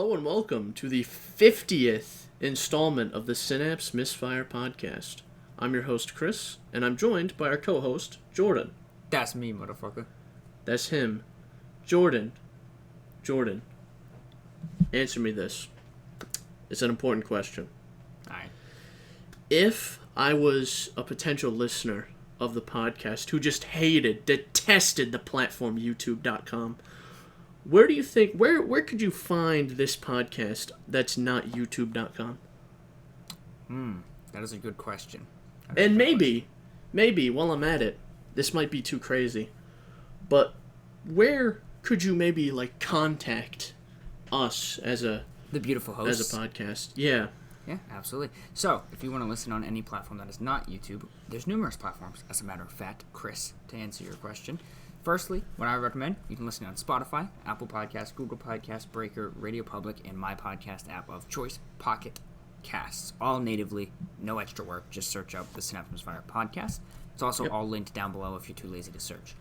Hello and welcome to the 50th installment of the Synapse Misfire Podcast. I'm your host, Chris, and I'm joined by our co-host, Jordan. That's me, motherfucker. That's him. Jordan, answer me this. It's an important question. Alright. If I was a potential listener of the podcast who just detested the platform YouTube.com, where do you think, where could you find this podcast that's not YouTube.com? That is a good question. And maybe, while I'm at it, this might be too crazy, but where could you maybe, contact us as the beautiful host. As a podcast? Yeah. Yeah, absolutely. So, if you want to listen on any platform that is not YouTube, there's numerous platforms, as a matter of fact, Chris, to answer your question. Firstly, what I recommend, you can listen on Spotify, Apple Podcasts, Google Podcasts, Breaker, Radio Public, and my podcast app of choice, Pocket Casts. All natively, no extra work, just search up the Synapse Misfire Podcast. It's also all linked down below if you're too lazy to search.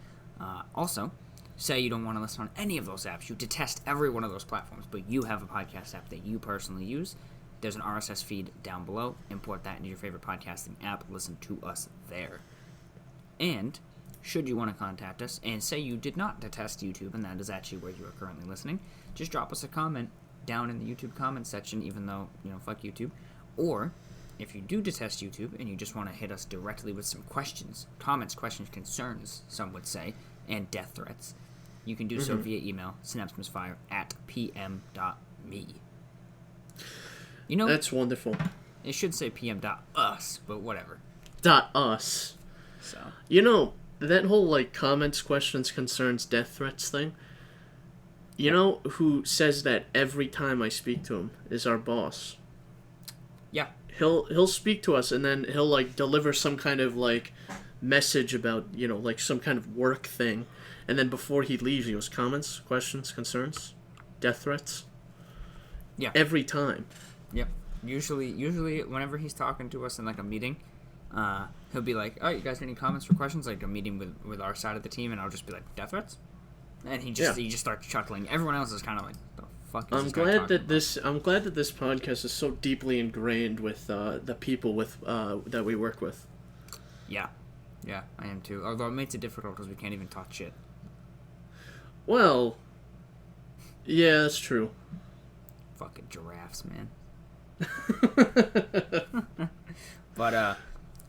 Also, say you don't want to listen on any of those apps, you detest every one of those platforms, but you have a podcast app that you personally use, there's an RSS feed down below. Import that into your favorite podcasting app. Listen to us there. And should you want to contact us and say you did not detest YouTube and that is actually where you are currently listening, just drop us a comment down in the YouTube comment section, even though, fuck YouTube. Or if you do detest YouTube and you just want to hit us directly with some questions, comments, concerns, some would say, and death threats, you can do so via email, synapsemisfire@pm.me. That's wonderful. It should say pm.us, but whatever. .us. So. That whole, comments, questions, concerns, death threats thing, know who says that every time I speak to him is our boss. Yeah. He'll speak to us, and then he'll, deliver some kind of, message about, some kind of work thing, and then before he leaves, he goes, comments, questions, concerns, death threats. Yeah. Every time. Yep. Usually, whenever he's talking to us in, a meeting, he'll be like, "Oh, you guys have any comments or questions?" Like a meeting with our side of the team, and I'll just be like, "Death threats," and he just starts chuckling. Everyone else is kind of like, "The fuck is this guy talking about?" I'm glad that this podcast is so deeply ingrained with the people that we work with. Yeah, I am too. Although it makes it difficult because we can't even talk shit. Well, yeah, that's true. Fucking giraffes, man. But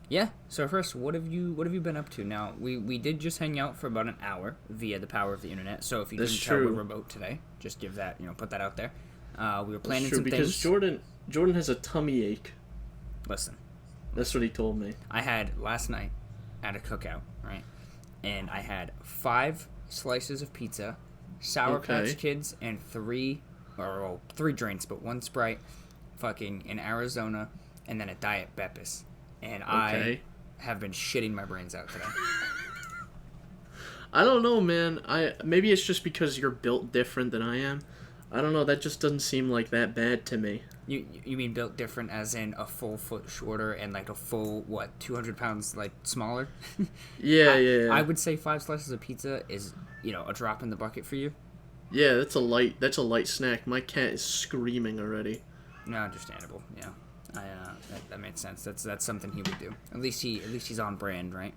yeah. So first, what have you been up to? Now we did just hang out for about an hour via the power of the internet. So if you didn't tell, we're remote today. Just give that put that out there. We were planning some because things. Jordan has a tummy ache. Listen, that's what he told me. I had last night at a cookout, right? And I had 5 slices of pizza, Sour Patch Kids, and 3 drinks, but 1 Sprite, fucking in Arizona, and then a Diet Beppis. And I have been shitting my brains out today. I don't know, man. Maybe it's just because you're built different than I am. I don't know. That just doesn't seem like that bad to me. You mean built different as in a full foot shorter and a full 200 pounds smaller? Yeah. I would say 5 slices of pizza is a drop in the bucket for you. Yeah, that's a light snack. My cat is screaming already. No, understandable. Yeah, that makes sense. That's something he would do. At least he's on brand, right?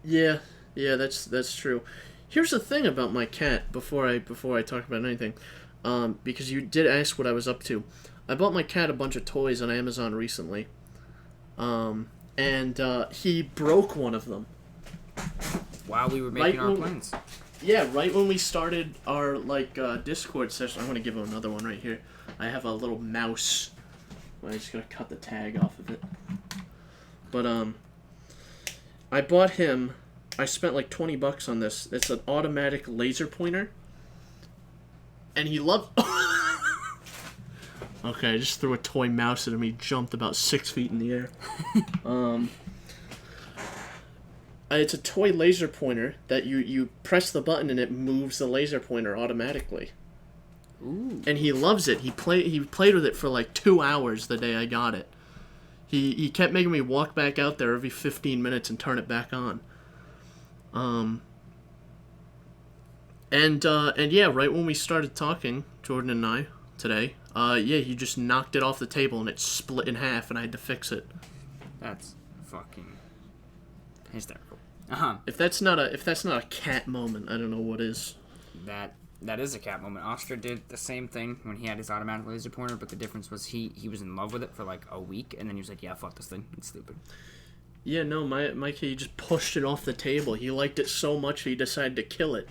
Yeah, that's true. Here's the thing about my cat. Before I talk about anything, because you did ask what I was up to. I bought my cat a bunch of toys on Amazon recently, and he broke one of them. While we were making our plans. Yeah, right when we started our Discord session. I'm gonna give him another one right here. I have a little mouse. I'm just gonna cut the tag off of it. But I bought him. I spent $20 on this. It's an automatic laser pointer, and he loved. Okay, I just threw a toy mouse at him. He jumped about 6 feet in the air. It's a toy laser pointer that you press the button and it moves the laser pointer automatically. Ooh. And he loves it. He played with it for 2 hours the day I got it. He kept making me walk back out there every 15 minutes and turn it back on. And yeah, right when we started talking, Jordan and I, today. Yeah, he just knocked it off the table and it split in half, and I had to fix it. That's fucking hysterical. If that's not a cat moment, I don't know what is. That is a cat moment. Oscar did the same thing when he had his automatic laser pointer, but the difference was he was in love with it for like a week, and then he was like, yeah, fuck this thing. It's stupid. Yeah, no, my kid just pushed it off the table. He liked it so much he decided to kill it.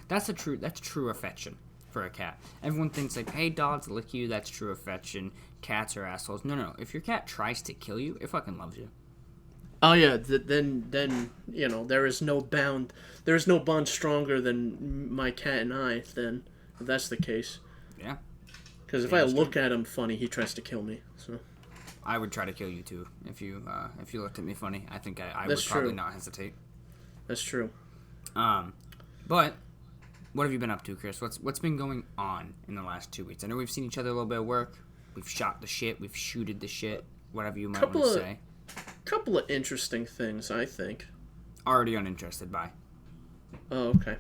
That's true affection for a cat. Everyone thinks like, hey, dogs lick you, that's true affection. Cats are assholes. No. If your cat tries to kill you, it fucking loves you. Oh yeah, then there is no bond stronger than my cat and I. Then, if that's the case. Yeah. Because if I look at him funny, he tries to kill me. So. I would try to kill you too if you looked at me funny. I think I would probably not hesitate. That's true. But what have you been up to, Chris? What's been going on in the last 2 weeks? I know we've seen each other a little bit at work. We've shot the shit. We've shooted the shit. Whatever you might want to say. Couple of interesting things, I think. Already uninterested. Bye. Oh, okay.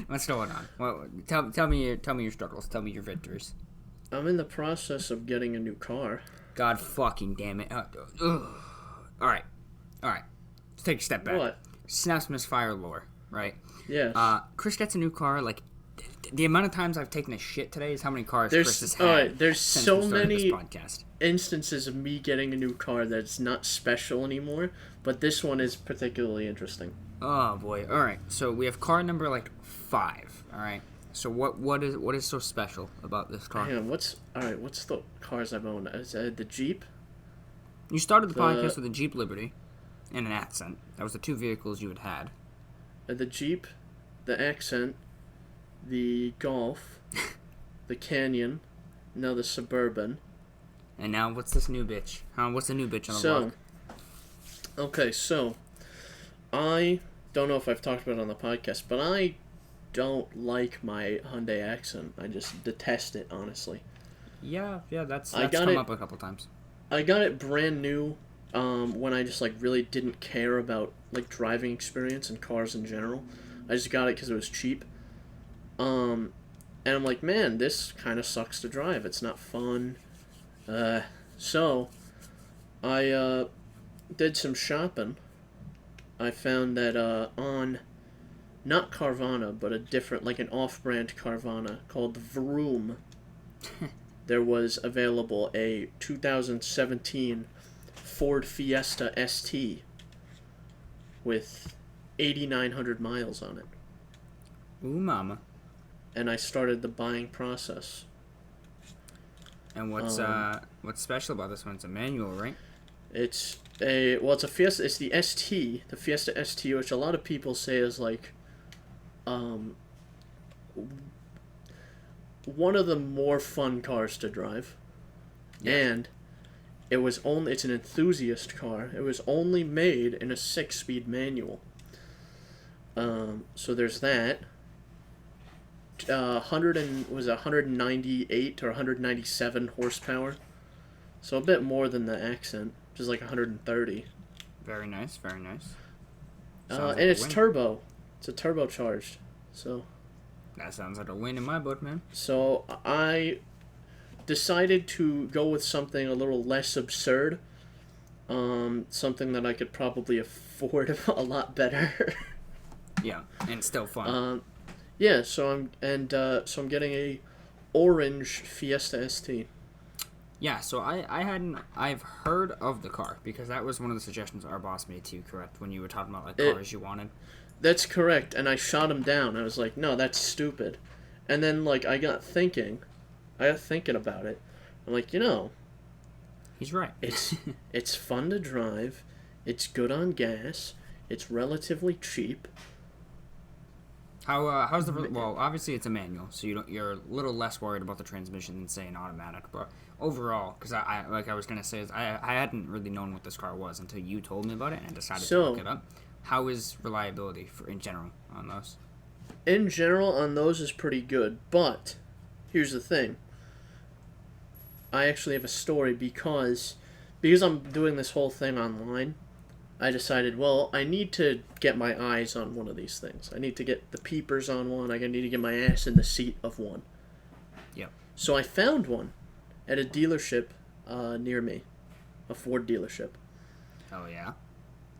What's going on? Well, tell me your struggles. Tell me your victories. I'm in the process of getting a new car. God fucking damn it. All right. Let's take a step back. What? Synapse Misfire lore, right? Yes. Chris gets a new car. Like, the amount of times I've taken a shit today is how many cars Chris has had. All right, there's since so we started many this podcast. Instances of me getting a new car that's not special anymore, but this one is particularly interesting. Oh boy! All right, so we have car number 5. All right, so what is so special about this car? Hang on, what's the cars I've owned? Is that the Jeep? You started the podcast with a Jeep Liberty and an Accent. That was the 2 vehicles you had. The Jeep, the Accent, the Golf, the Canyon, now the Suburban. And now, what's this new bitch? What's the new bitch on the block? Okay, so I don't know if I've talked about it on the podcast, but I don't like my Hyundai Accent. I just detest it, honestly. Yeah, that's come up a couple times. I got it brand new when I just really didn't care about driving experience and cars in general. I just got it because it was cheap. And I'm like, man, this kind of sucks to drive. It's not fun. So I did some shopping. I found that on not Carvana, but a different, an off-brand Carvana called Vroom, there was available a 2017 Ford Fiesta ST with 8,900 miles on it. Ooh, mama. And I started the buying process. And what's special about this one? It's a manual, right? It's a Fiesta. It's the ST, the Fiesta ST, which a lot of people say is one of the more fun cars to drive. Yep. And it's an enthusiast car. It was only made in a 6-speed manual. So there's that. 198 or 197 horsepower, so a bit more than the Accent, which is 130. Very nice. And it's turbo. It's a turbocharged. So that sounds like a win in my book, man. So I decided to go with something a little less absurd. Something that I could probably afford a lot better. Yeah, and still fun. Yeah, so I'm getting a orange Fiesta ST. Yeah, so I've heard of the car because that was one of the suggestions our boss made to you, correct? When you were talking about cars you wanted. That's correct, and I shot him down. I was like, no, that's stupid. And then I got thinking about it. I'm like, he's right. It's fun to drive. It's good on gas. It's relatively cheap. How's the well? Obviously, it's a manual, so you're a little less worried about the transmission than say an automatic. But overall, because I was gonna say, I hadn't really known what this car was until you told me about it, and I decided to look it up. How is reliability in general on those? In general, on those is pretty good, but here's the thing. I actually have a story because I'm doing this whole thing online. I decided, well, I need to get my eyes on one of these things. I need to get the peepers on one. I need to get my ass in the seat of one. Yep. So I found one at a dealership near me, a Ford dealership. Oh, yeah?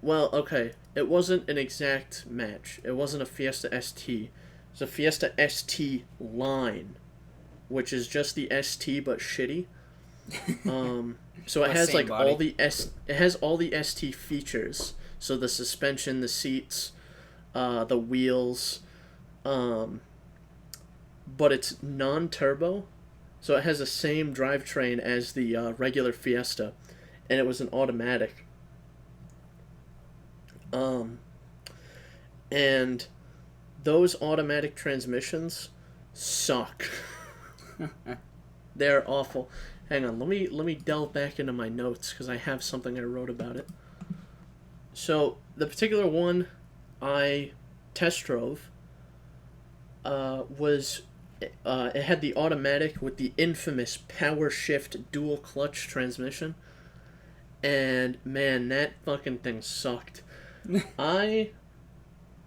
Well, okay, it wasn't an exact match. It wasn't a Fiesta ST. It's a Fiesta ST line, which is just the ST but shitty. So it has like body. it has all the ST features. So the suspension, the seats, the wheels, but it's non-turbo. So it has the same drivetrain as the regular Fiesta, and it was an automatic. And those automatic transmissions suck. They're awful. Hang on, let me delve back into my notes because I have something I wrote about it. So the particular one I test drove was it had the automatic with the infamous power shift dual clutch transmission, and man, that fucking thing sucked. I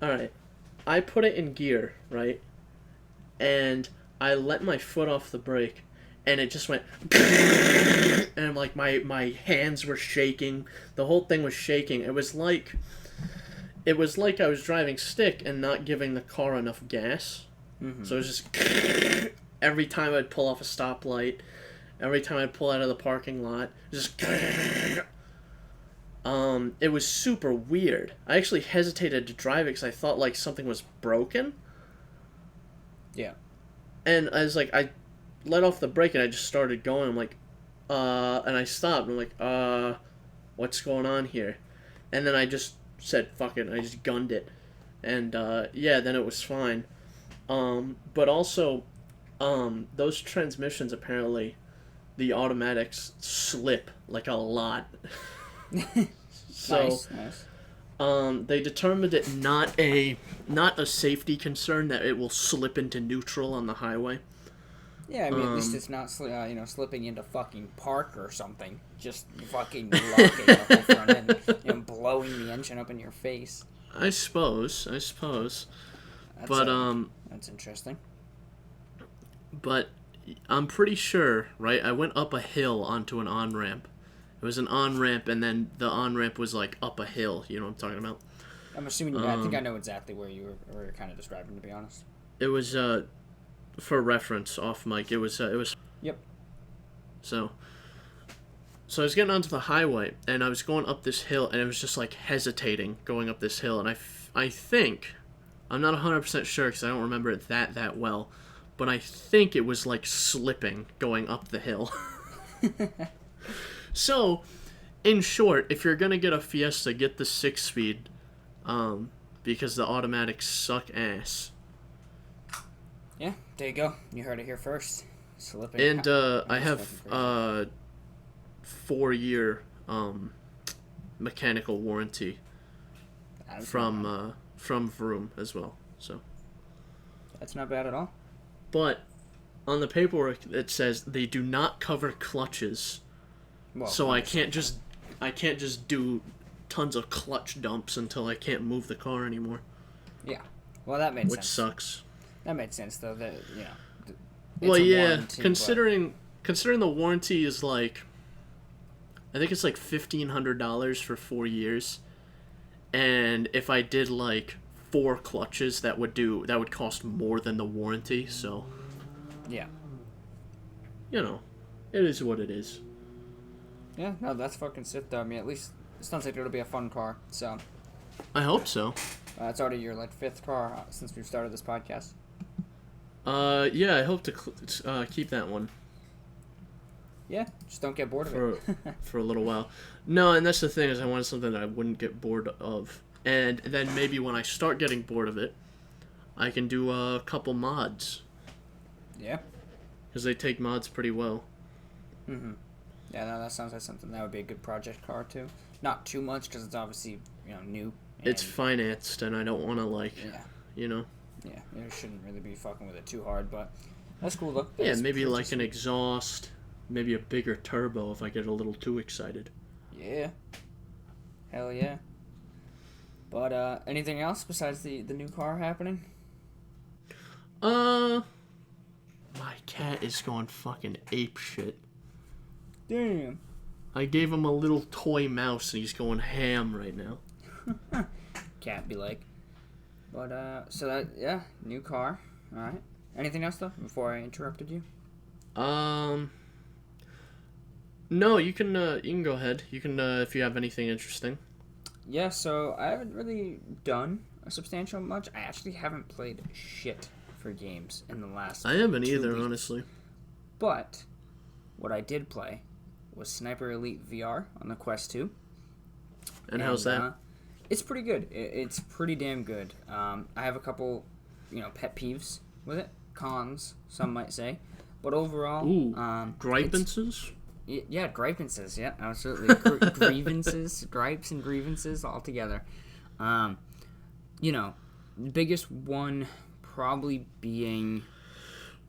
put it in gear, right, and I let my foot off the brake, and it just went, and like my hands were shaking. The whole thing was shaking. It was like I was driving stick and not giving the car enough gas. Mm-hmm. So it was just every time I'd pull off a stoplight, every time I'd pull out of the parking lot, just it was super weird. I actually hesitated to drive it because I thought like something was broken. Yeah. And I was like, I let off the brake and I just started going. I'm like, and I stopped. I'm like, what's going on here? And then I just said, fuck it. And I just gunned it. And, then it was fine. But also, those transmissions apparently, the automatics slip like a lot. So, nice. They determined it not a safety concern that it will slip into neutral on the highway. Yeah, I mean, at least it's not slipping into fucking park or something. Just fucking locking the whole front end and blowing the engine up in your face. I suppose. That's interesting. But I'm pretty sure, right? I went up a hill onto an on-ramp. It was an on-ramp, and then the on-ramp was, like, up a hill. You know what I'm talking about? I'm assuming I think I know exactly where you were kind of describing, to be honest. It was, for reference, off mic, it was... Yep. So I was getting onto the highway, and I was going up this hill, and it was just, like, hesitating going up this hill. And I think... I'm not 100% sure, because I don't remember it that well, but I think it was, like, slipping going up the hill. So, in short, if you're gonna get a Fiesta, get the 6-speed, because the automatics suck ass. Yeah, there you go. You heard it here first. Slipping. And I have 4-year mechanical warranty from Vroom as well. So that's not bad at all. But on the paperwork it says they do not cover clutches. Well, so I can't just do tons of clutch dumps until I can't move the car anymore. Yeah, well that makes sense. Which sucks. That made sense though. That well, yeah. Warranty, considering the warranty is like, I think it's like $1,500 for 4 years, and if I did like 4 clutches, that would cost more than the warranty. So. Yeah. You know, it is what it is. Yeah, no, that's fucking sick though. I mean, at least it sounds like it'll be a fun car. So. I hope so. It's already your 5th car since we've started this podcast. Yeah, I hope to keep that one. Yeah, just don't get bored of it. For a little while. No, and that's the thing, is I wanted something that I wouldn't get bored of. And then maybe when I start getting bored of it, I can do a couple mods. Yeah. Because they take mods pretty well. Mm-hmm. Yeah, no, that sounds like something that would be a good project car, too. Not too much, because it's obviously, new. It's financed, and I don't want to, Yeah, you shouldn't really be fucking with it too hard, but that's cool, though. Yeah, maybe like an exhaust, maybe a bigger turbo if I get a little too excited. Yeah. Hell yeah. But, anything else besides the new car happening? My cat is going fucking ape shit. Damn. I gave him a little toy mouse and he's going ham right now. Cat be like. But, so that, yeah, new car. Alright. Anything else, though, before I interrupted you? No, you can go ahead. You can, if you have anything interesting. Yeah, so I haven't really done a substantial much. I actually haven't played shit for games in the last I haven't 2 either, weeks. honestly. But what I did play was Sniper Elite VR on the Quest 2. And how's that? It's pretty good. It's pretty damn good. I have a couple, pet peeves with it. Cons, some might say. But overall... Ooh, gripances? Yeah, gripances. Yeah, absolutely. Grievances, gripes and grievances all together. The biggest one probably being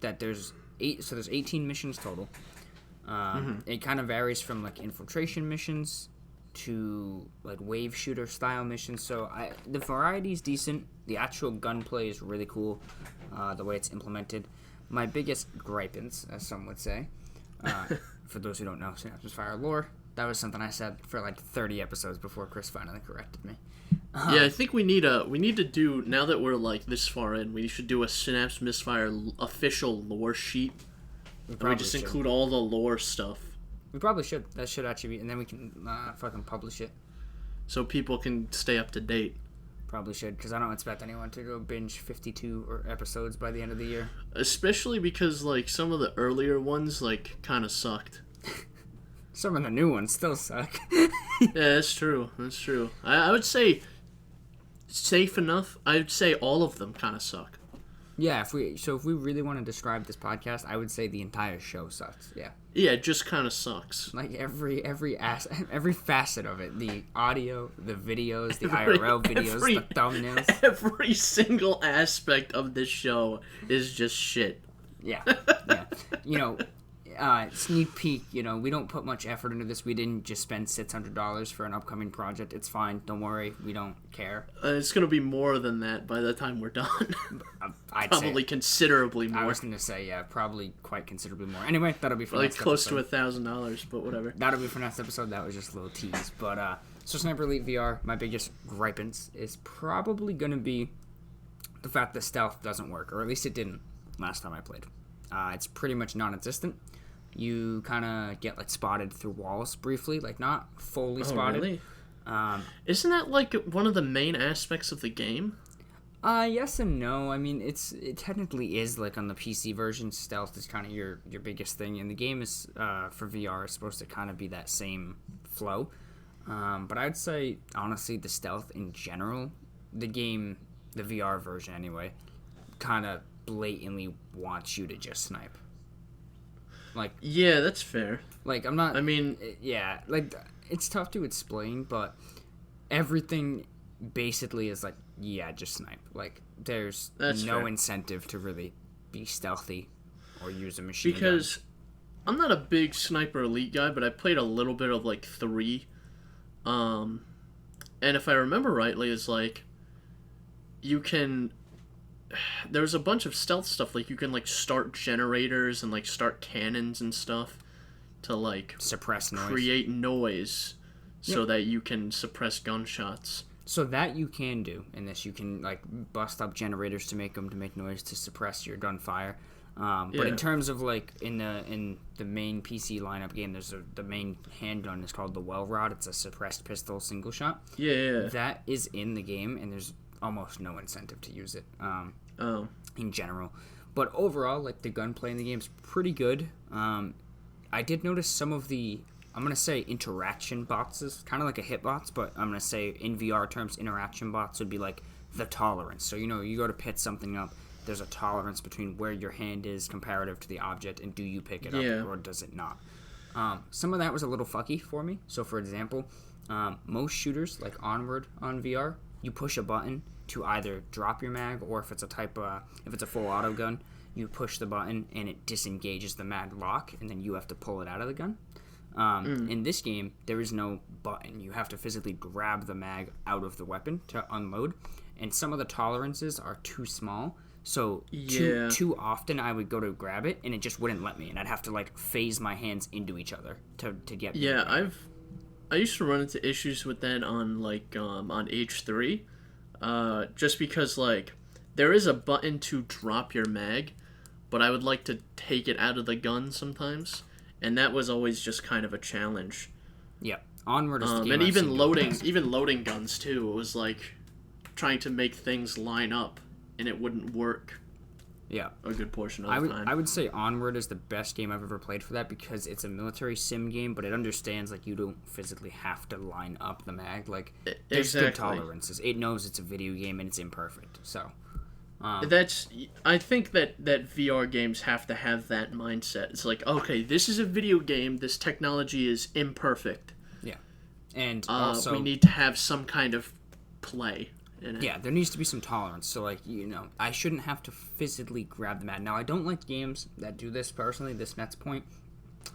that there's 18 missions total. It kind of varies from like infiltration missions to like wave shooter style missions. So the variety is decent. The actual gunplay is really cool. The way it's implemented. My biggest gripance, as some would say, for those who don't know, Synapse Misfire lore. That was something I said for like 30 episodes before Chris finally corrected me. Yeah, I think we need to do, now that we're like this far in, we should do a Synapse Misfire official lore sheet. We just include all the lore stuff. We probably should. That should actually be, and then we can fucking publish it. So people can stay up to date. Probably should, because I don't expect anyone to go binge 52 episodes by the end of the year. Especially because like some of the earlier ones like kind of sucked. Some of the new ones still suck. Yeah, that's true. That's true. I would say safe enough. I'd say all of them kind of suck. Yeah, if we really want to describe this podcast, I would say the entire show sucks. Yeah. Yeah, it just kind of sucks. Like every facet of it, the audio, the videos, the IRL videos, the thumbnails. Every single aspect of this show is just shit. Yeah. Sneak peek, we don't put much effort into this. We didn't just spend $600 for an upcoming project. It's fine. Don't worry. We don't care. It's going to be more than that by the time we're done. I'd probably say considerably more. I was going to say, yeah, probably quite considerably more. Anyway, that'll be for like next close episode. to $1,000, but whatever. That'll be for next episode. That was just a little tease. But, so Sniper Elite VR, my biggest gripance is probably going to be the fact that stealth doesn't work, or at least it didn't last time I played. It's pretty much non-existent. You kind of get like spotted through walls briefly, like not fully spotted. Really? Isn't that like one of the main aspects of the game? Yes and no. I mean, it technically is like on the PC version. Stealth is kind of your biggest thing, and the game is for VR is supposed to kind of be that same flow. But I'd say honestly, the stealth in general, the game, the VR version anyway, kind of blatantly wants you to just snipe. Like, yeah, that's fair. Like, I'm not... I mean... Yeah, like, it's tough to explain, but everything basically is like, yeah, just snipe. Like, there's no incentive to really be stealthy or use a machine gun. Because I'm not a big Sniper Elite guy, but I played a little bit of, like, 3. And if I remember rightly, it's like, you can... There's a bunch of stealth stuff, like you can like start generators and like start cannons and stuff to like suppress noise, create noise so that you can suppress gunshots. So that you can do in this. You can like bust up generators to make noise to suppress your gunfire. But in terms of like in the main PC lineup game, there's the main handgun is called the Well Rod. It's a suppressed pistol single shot. Yeah. That is in the game, and there's almost no incentive to use it. In general, but overall, like the gunplay in the game is pretty good. I did notice some of the, I'm gonna say interaction bots is kind of like a hitbox, but I'm gonna say in VR terms, interaction bots would be like the tolerance. So you go to pit something up, there's a tolerance between where your hand is comparative to the object, and do you pick it up or does it not? Some of that was a little fucky for me. So for example, most shooters like Onward on VR, you push a button to either drop your mag, or if it's a full auto gun, you push the button and it disengages the mag lock, and then you have to pull it out of the gun. In this game, there is no button. You have to physically grab the mag out of the weapon to unload, and some of the tolerances are too small, So too often I would go to grab it and it just wouldn't let me, and I'd have to like phase my hands into each other to get. Yeah, I used to run into issues with that on like on H3, just because like there is a button to drop your mag, but I would like to take it out of the gun sometimes, and that was always just kind of a challenge. Yeah, Onward is the game and I've seen even loading guns too. It was like trying to make things line up, and it wouldn't work. Yeah, a good portion of the time. I would say Onward is the best game I've ever played for that, because it's a military sim game, but it understands like you don't physically have to line up the mag. Like there's good tolerances. It knows it's a video game and it's imperfect. So I think that VR games have to have that mindset. It's like, okay, this is a video game. This technology is imperfect. Yeah, and also we need to have some kind of play. Yeah, there needs to be some tolerance. So, like, I shouldn't have to physically grab the mat. Now, I don't like games that do this personally, this next point.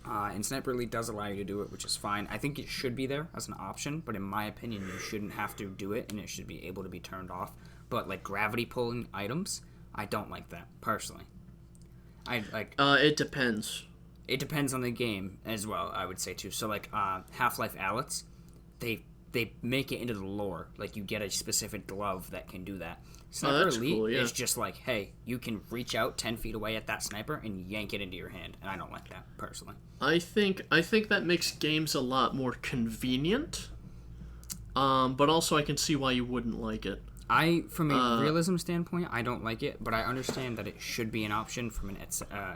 And Sniper Elite does allow you to do it, which is fine. I think it should be there as an option, but in my opinion, you shouldn't have to do it, and it should be able to be turned off. But, like, gravity pulling items, I don't like that, personally. It depends. It depends on the game as well, I would say, too. So, like, Half-Life Alyx, they make it into the lore. Like, you get a specific glove that can do that. Sniper Elite is just like, hey, you can reach out 10 feet away at that sniper and yank it into your hand. And I don't like that, personally. I think that makes games a lot more convenient. But also I can see why you wouldn't like it. From a realism standpoint, I don't like it, but I understand that it should be an option from an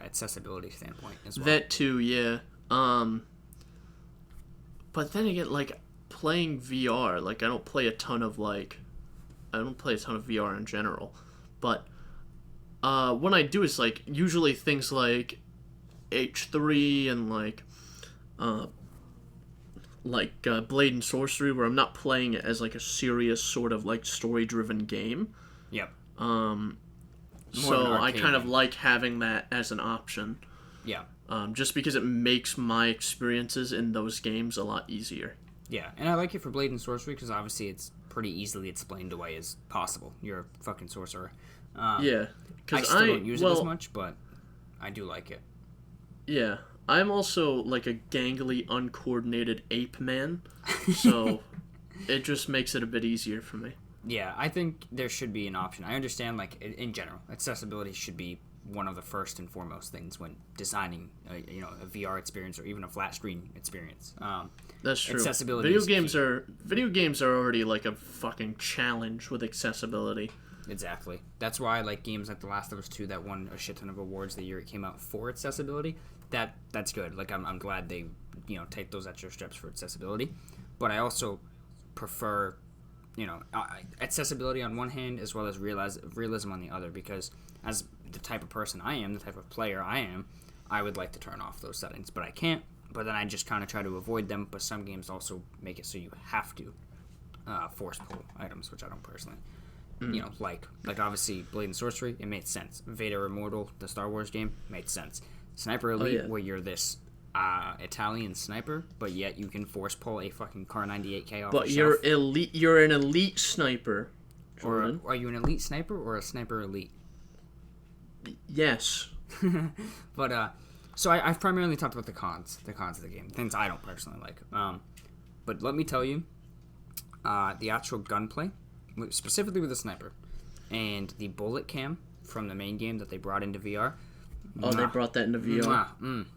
accessibility standpoint as well. That too, yeah. But then again, like, playing VR, like, I don't play a ton of VR in general, but when I do, it's like usually things like H3 and Blade and Sorcery, where I'm not playing it as like a serious sort of like story driven game. Yep. So I kind of like having that as an option. Yeah. Just because it makes my experiences in those games a lot easier. Yeah, and I like it for Blade and Sorcery because obviously it's pretty easily explained away as possible. You're a fucking sorcerer. Yeah, I still don't use it as much, but I do like it. Yeah, I'm also like a gangly, uncoordinated ape man, so it just makes it a bit easier for me. Yeah, I think there should be an option. I understand, like, in general, accessibility should be one of the first and foremost things when designing a VR experience or even a flat screen experience. That's true. Accessibility video games are already like a fucking challenge with accessibility. Exactly. That's why I like games like The Last of Us 2 that won a shit ton of awards the year it came out for accessibility. That's good. Like, I'm glad they take those extra steps for accessibility, but I also prefer accessibility on one hand as well as realism on the other, because as the type of person I am, the type of player I am, I would like to turn off those settings, but I can't. But then I just kind of try to avoid them. But some games also make it so you have to force pull items, which I don't personally. Like obviously Blade and Sorcery, it made sense. Vader Immortal, the Star Wars game, made sense. Sniper Elite, where you're this Italian sniper, but yet you can force pull a fucking Car 98K off. But you're elite. You're an elite sniper. Jordan. Or are you an elite sniper or a sniper elite? Yes. But so I've primarily talked about the cons of the game, things I don't personally like. But let me tell you, the actual gunplay, specifically with the sniper, and the bullet cam from the main game that they brought into VR. Oh, they brought that into VR.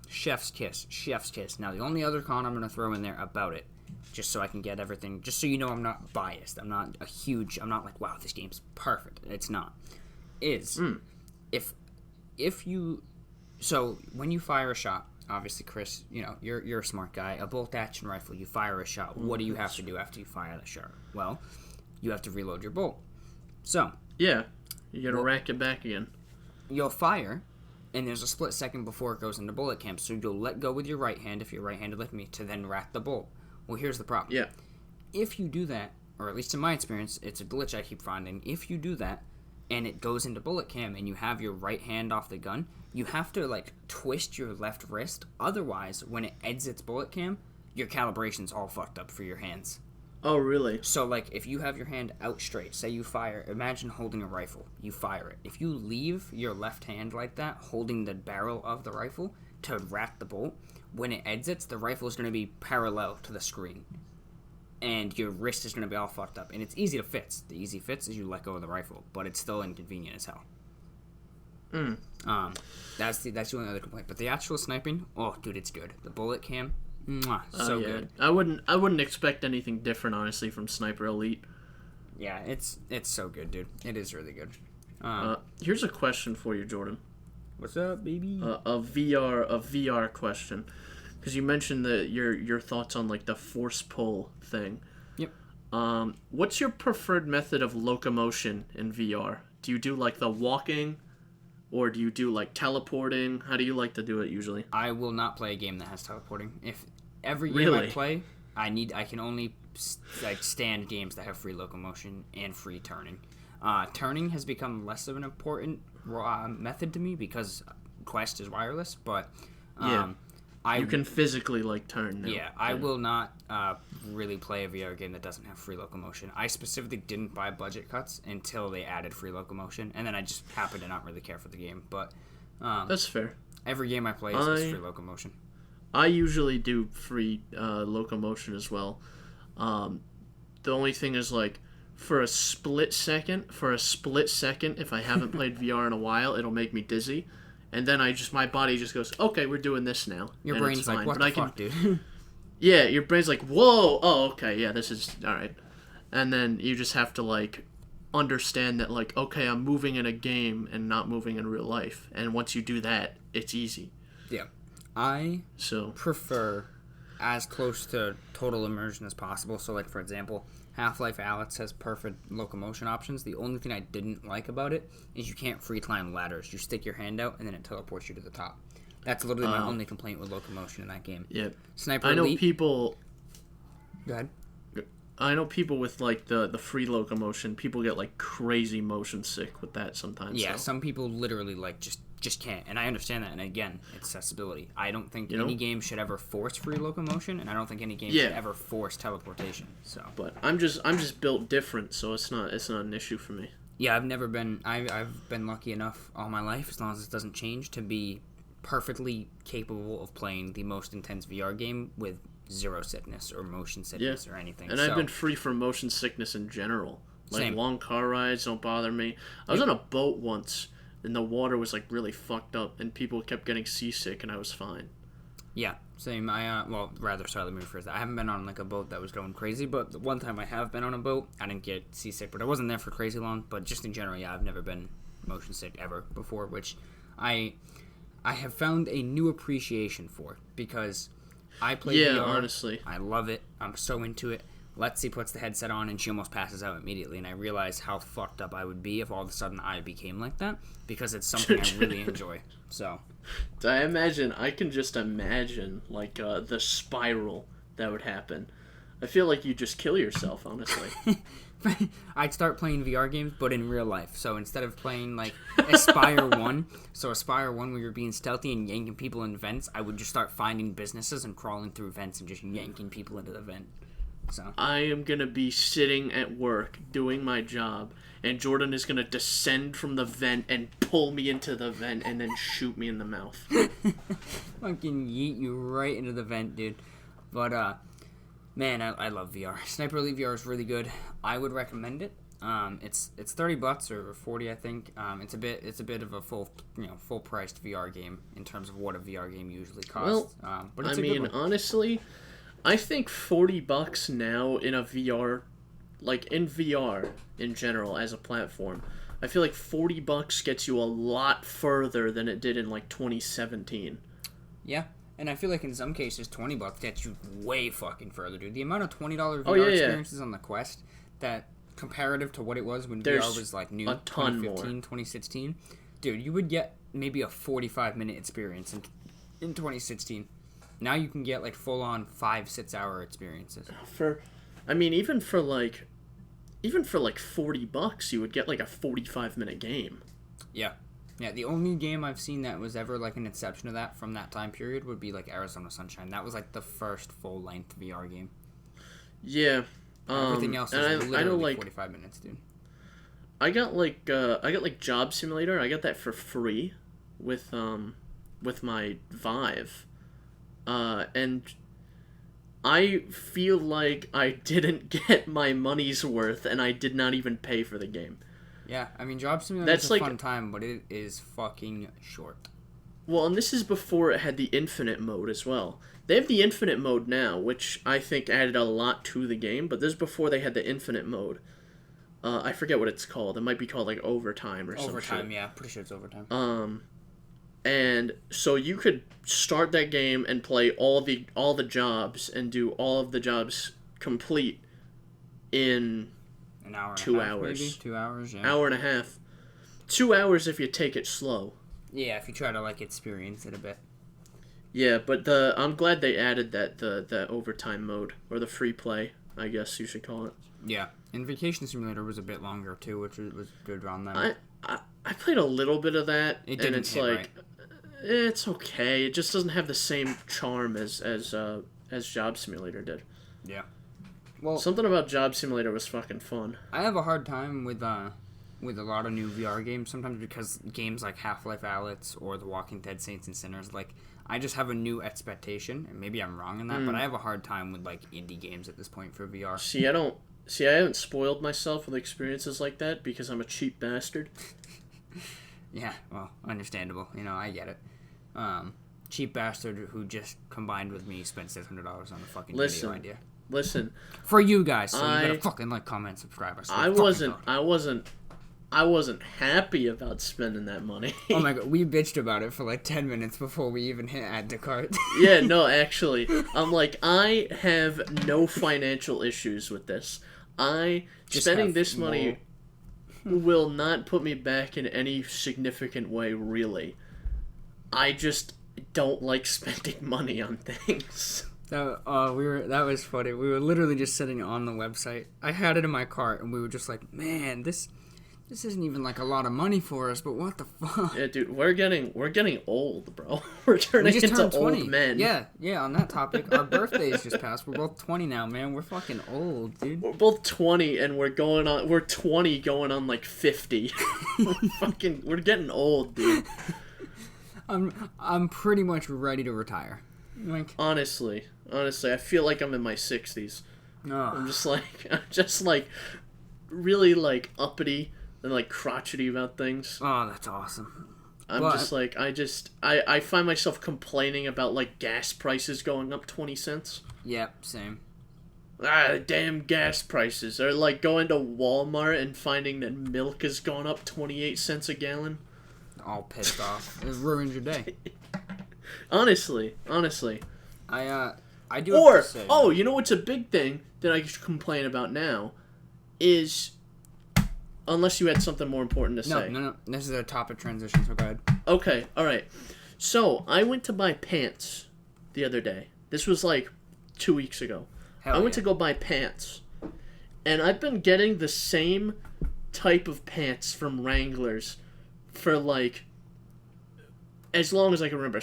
Chef's kiss. Now, the only other con I'm going to throw in there about it, just so I can get everything, just so you know I'm not biased. I'm not like, wow, this game's perfect. It's not. So when you fire a shot, obviously, Chris, you're a smart guy. A bolt action rifle, you fire a shot. What do you have to do after you fire the shot? Well, you have to reload your bolt. So yeah, you gotta rack it back again. You'll fire, and there's a split second before it goes into bullet cam. So you'll let go with your right hand, if you're right-handed like me, to then rack the bolt. Well, here's the problem. Yeah. If you do that, or at least in my experience, it's a glitch I keep finding. If you do that, and it goes into bullet cam, and you have your right hand off the gun, you have to, like, twist your left wrist. Otherwise, when it exits bullet cam, your calibration's all fucked up for your hands. Oh, really? So, like, if you have your hand out straight, say you fire, imagine holding a rifle. You fire it. If you leave your left hand like that, holding the barrel of the rifle to rack the bolt, when it exits, the rifle is going to be parallel to the screen. And your wrist is going to be all fucked up. And it's easy to fix. The easy fix is you let go of the rifle, but it's still inconvenient as hell. That's the only other complaint. But the actual sniping, oh, dude, it's good. The bullet cam, so good. I wouldn't expect anything different, honestly, from Sniper Elite. Yeah, it's so good, dude. It is really good. Here's a question for you, Jordan. What's up, baby? A VR question, because you mentioned your thoughts on like the force pull thing. Yep. What's your preferred method of locomotion in VR? Do you do like the walking, or do you do like teleporting? How do you like to do it usually? I will not play a game that has teleporting. If every game Really? I play, I can only like stand games that have free locomotion and free turning. Turning has become less of an important method to me because Quest is wireless, but you can physically like turn now. Yeah, I will not really play a VR game that doesn't have free locomotion. I specifically didn't buy budget cuts until they added free locomotion, and then I just happened to not really care for the game. But That's fair. Every game I play is free locomotion. I usually do free locomotion as well. The only thing is like for a split second, if I haven't played VR in a while, it'll make me dizzy. And then my body just goes, okay, we're doing this now. Your brain's like, what the fuck, dude? Yeah, your brain's like, whoa, oh, okay, yeah, this is, all right. And then you just have to, like, understand that, like, okay, I'm moving in a game and not moving in real life. And once you do that, it's easy. Yeah. I prefer as close to total immersion as possible. So, like, for example, Half-Life Alyx has perfect locomotion options. The only thing I didn't like about it is you can't free climb ladders. You stick your hand out, and then it teleports you to the top. That's literally my only complaint with locomotion in that game. Yeah. Sniper Elite. People... Go ahead. I know people with, like, the free locomotion, people get, like, crazy motion sick with that sometimes. Yeah, some people literally, like, just can't. And I understand that. And, again, it's accessibility. I don't think any game should ever force free locomotion, and I don't think any game should ever force teleportation. So, but I'm just built different, so it's not an issue for me. Yeah, I've been lucky enough all my life, as long as it doesn't change, to be perfectly capable of playing the most intense VR game with zero sickness or motion sickness or anything. And I've been free from motion sickness in general. Like, Same. Long car rides don't bother me. I was on a boat once, and the water was, like, really fucked up, and people kept getting seasick, and I was fine. Yeah, same. I let me rephrase that. I haven't been on, like, a boat that was going crazy, but the one time I have been on a boat, I didn't get seasick, but I wasn't there for crazy long. But just in general, yeah, I've never been motion sick ever before, which I have found a new appreciation for, because I play VR. Honestly. I love it. I'm so into it. Letsy puts the headset on and she almost passes out immediately, and I realize how fucked up I would be if all of a sudden I became like that, because it's something I really enjoy. So, I can just imagine, like, the spiral that would happen. I feel like you just kill yourself, honestly. I'd start playing VR games, but in real life. So instead of playing, like, Aspire 1, where you're being stealthy and yanking people in vents, I would just start finding businesses and crawling through vents and just yanking people into the vent. So I am going to be sitting at work doing my job, and Jordan is going to descend from the vent and pull me into the vent and then shoot me in the mouth. Fucking yeet you right into the vent, dude. But, man, I love VR. Sniper Elite VR is really good. I would recommend it. It's $30 or $40, I think. It's a bit of a full priced VR game in terms of what a VR game usually costs. Well, but it's a good one. Honestly, I think $40 now in a VR, like in VR in general as a platform, I feel like $40 gets you a lot further than it did in like 2017. Yeah. And I feel like in some cases, $20 gets you way fucking further, dude. The amount of $20 VR experiences on the Quest, that comparative to what it was when VR was like new, a ton 2015, more. 2016, dude, you would get maybe a 45-minute experience in 2016. Now you can get like full-on 5-6 hour experiences. Even for like $40, you would get like a 45-minute game. Yeah. Yeah, the only game I've seen that was ever like an exception to that from that time period would be like Arizona Sunshine. That was like the first full-length VR game. Yeah, Everything else is and I know, literally like, 45 minutes, dude. I got like Job Simulator. I got that for free with my Vive, and I feel like I didn't get my money's worth, and I did not even pay for the game. Yeah, I mean, Job Simulator is a fun time, but it is fucking short. Well, and this is before it had the infinite mode as well. They have the infinite mode now, which I think added a lot to the game, but this is before they had the infinite mode. I forget what it's called. It might be called, like, Overtime or something. Overtime, yeah. Pretty sure it's Overtime. And so you could start that game and play all the jobs and do all of the jobs complete in an hour and 2 a half, hours. Maybe 2 hours, yeah. Hour and a half. 2 hours if you take it slow. Yeah, if you try to, like, experience it a bit. Yeah, but I'm glad they added the Overtime mode, or the free play, I guess you should call it. Yeah, and Vacation Simulator was a bit longer too, which was good around that. I played a little bit of that, and it's like, right. It's okay. It just doesn't have the same charm as Job Simulator did. Yeah. Well, something about Job Simulator was fucking fun. I have a hard time with a lot of new VR games sometimes because games like Half-Life Alyx or The Walking Dead Saints and Sinners, like, I just have a new expectation, and maybe I'm wrong in that, but I have a hard time with, like, indie games at this point for VR. I haven't spoiled myself with experiences like that because I'm a cheap bastard. Yeah, well, understandable. You know, I get it. Cheap bastard who just combined with me spent $600 on a fucking video idea. Listen. For you guys, so you gotta fucking like, comment, subscribe. I wasn't happy about spending that money. Oh my god, we bitched about it for like 10 minutes before we even hit add to cart. Yeah, no, actually, I'm like, I have no financial issues with this. Spending this money will not put me back in any significant way, really. I just don't like spending money on things. That was funny. We were literally just sitting on the website. I had it in my cart, and we were just like, man, this isn't even like a lot of money for us, but what the fuck? Yeah, dude, we're getting old, bro. We're turning into 20. Old men. Yeah, on that topic, our birthdays just passed. We're both 20 now, man. We're fucking old, dude. We're both 20, and we're 20 going on like 50. We're getting old, dude. I'm pretty much ready to retire. Like, honestly, I feel like I'm in my 60s. No. I'm just like really like uppity and like crotchety about things. Oh, that's awesome. I find myself complaining about like gas prices going up 20 cents. Yep, same. Damn gas prices. Or like going to Walmart and finding that milk has gone up 28 cents a gallon. All pissed off. It ruins your day. Honestly. I do have to say, you know what's a big thing that I should complain about now is, unless you had something more important to say. No. This is a topic transition, so go ahead. Okay, alright. So, I went to buy pants the other day. This was like 2 weeks ago. I went to go buy pants. And I've been getting the same type of pants from Wranglers for like as long as I can remember,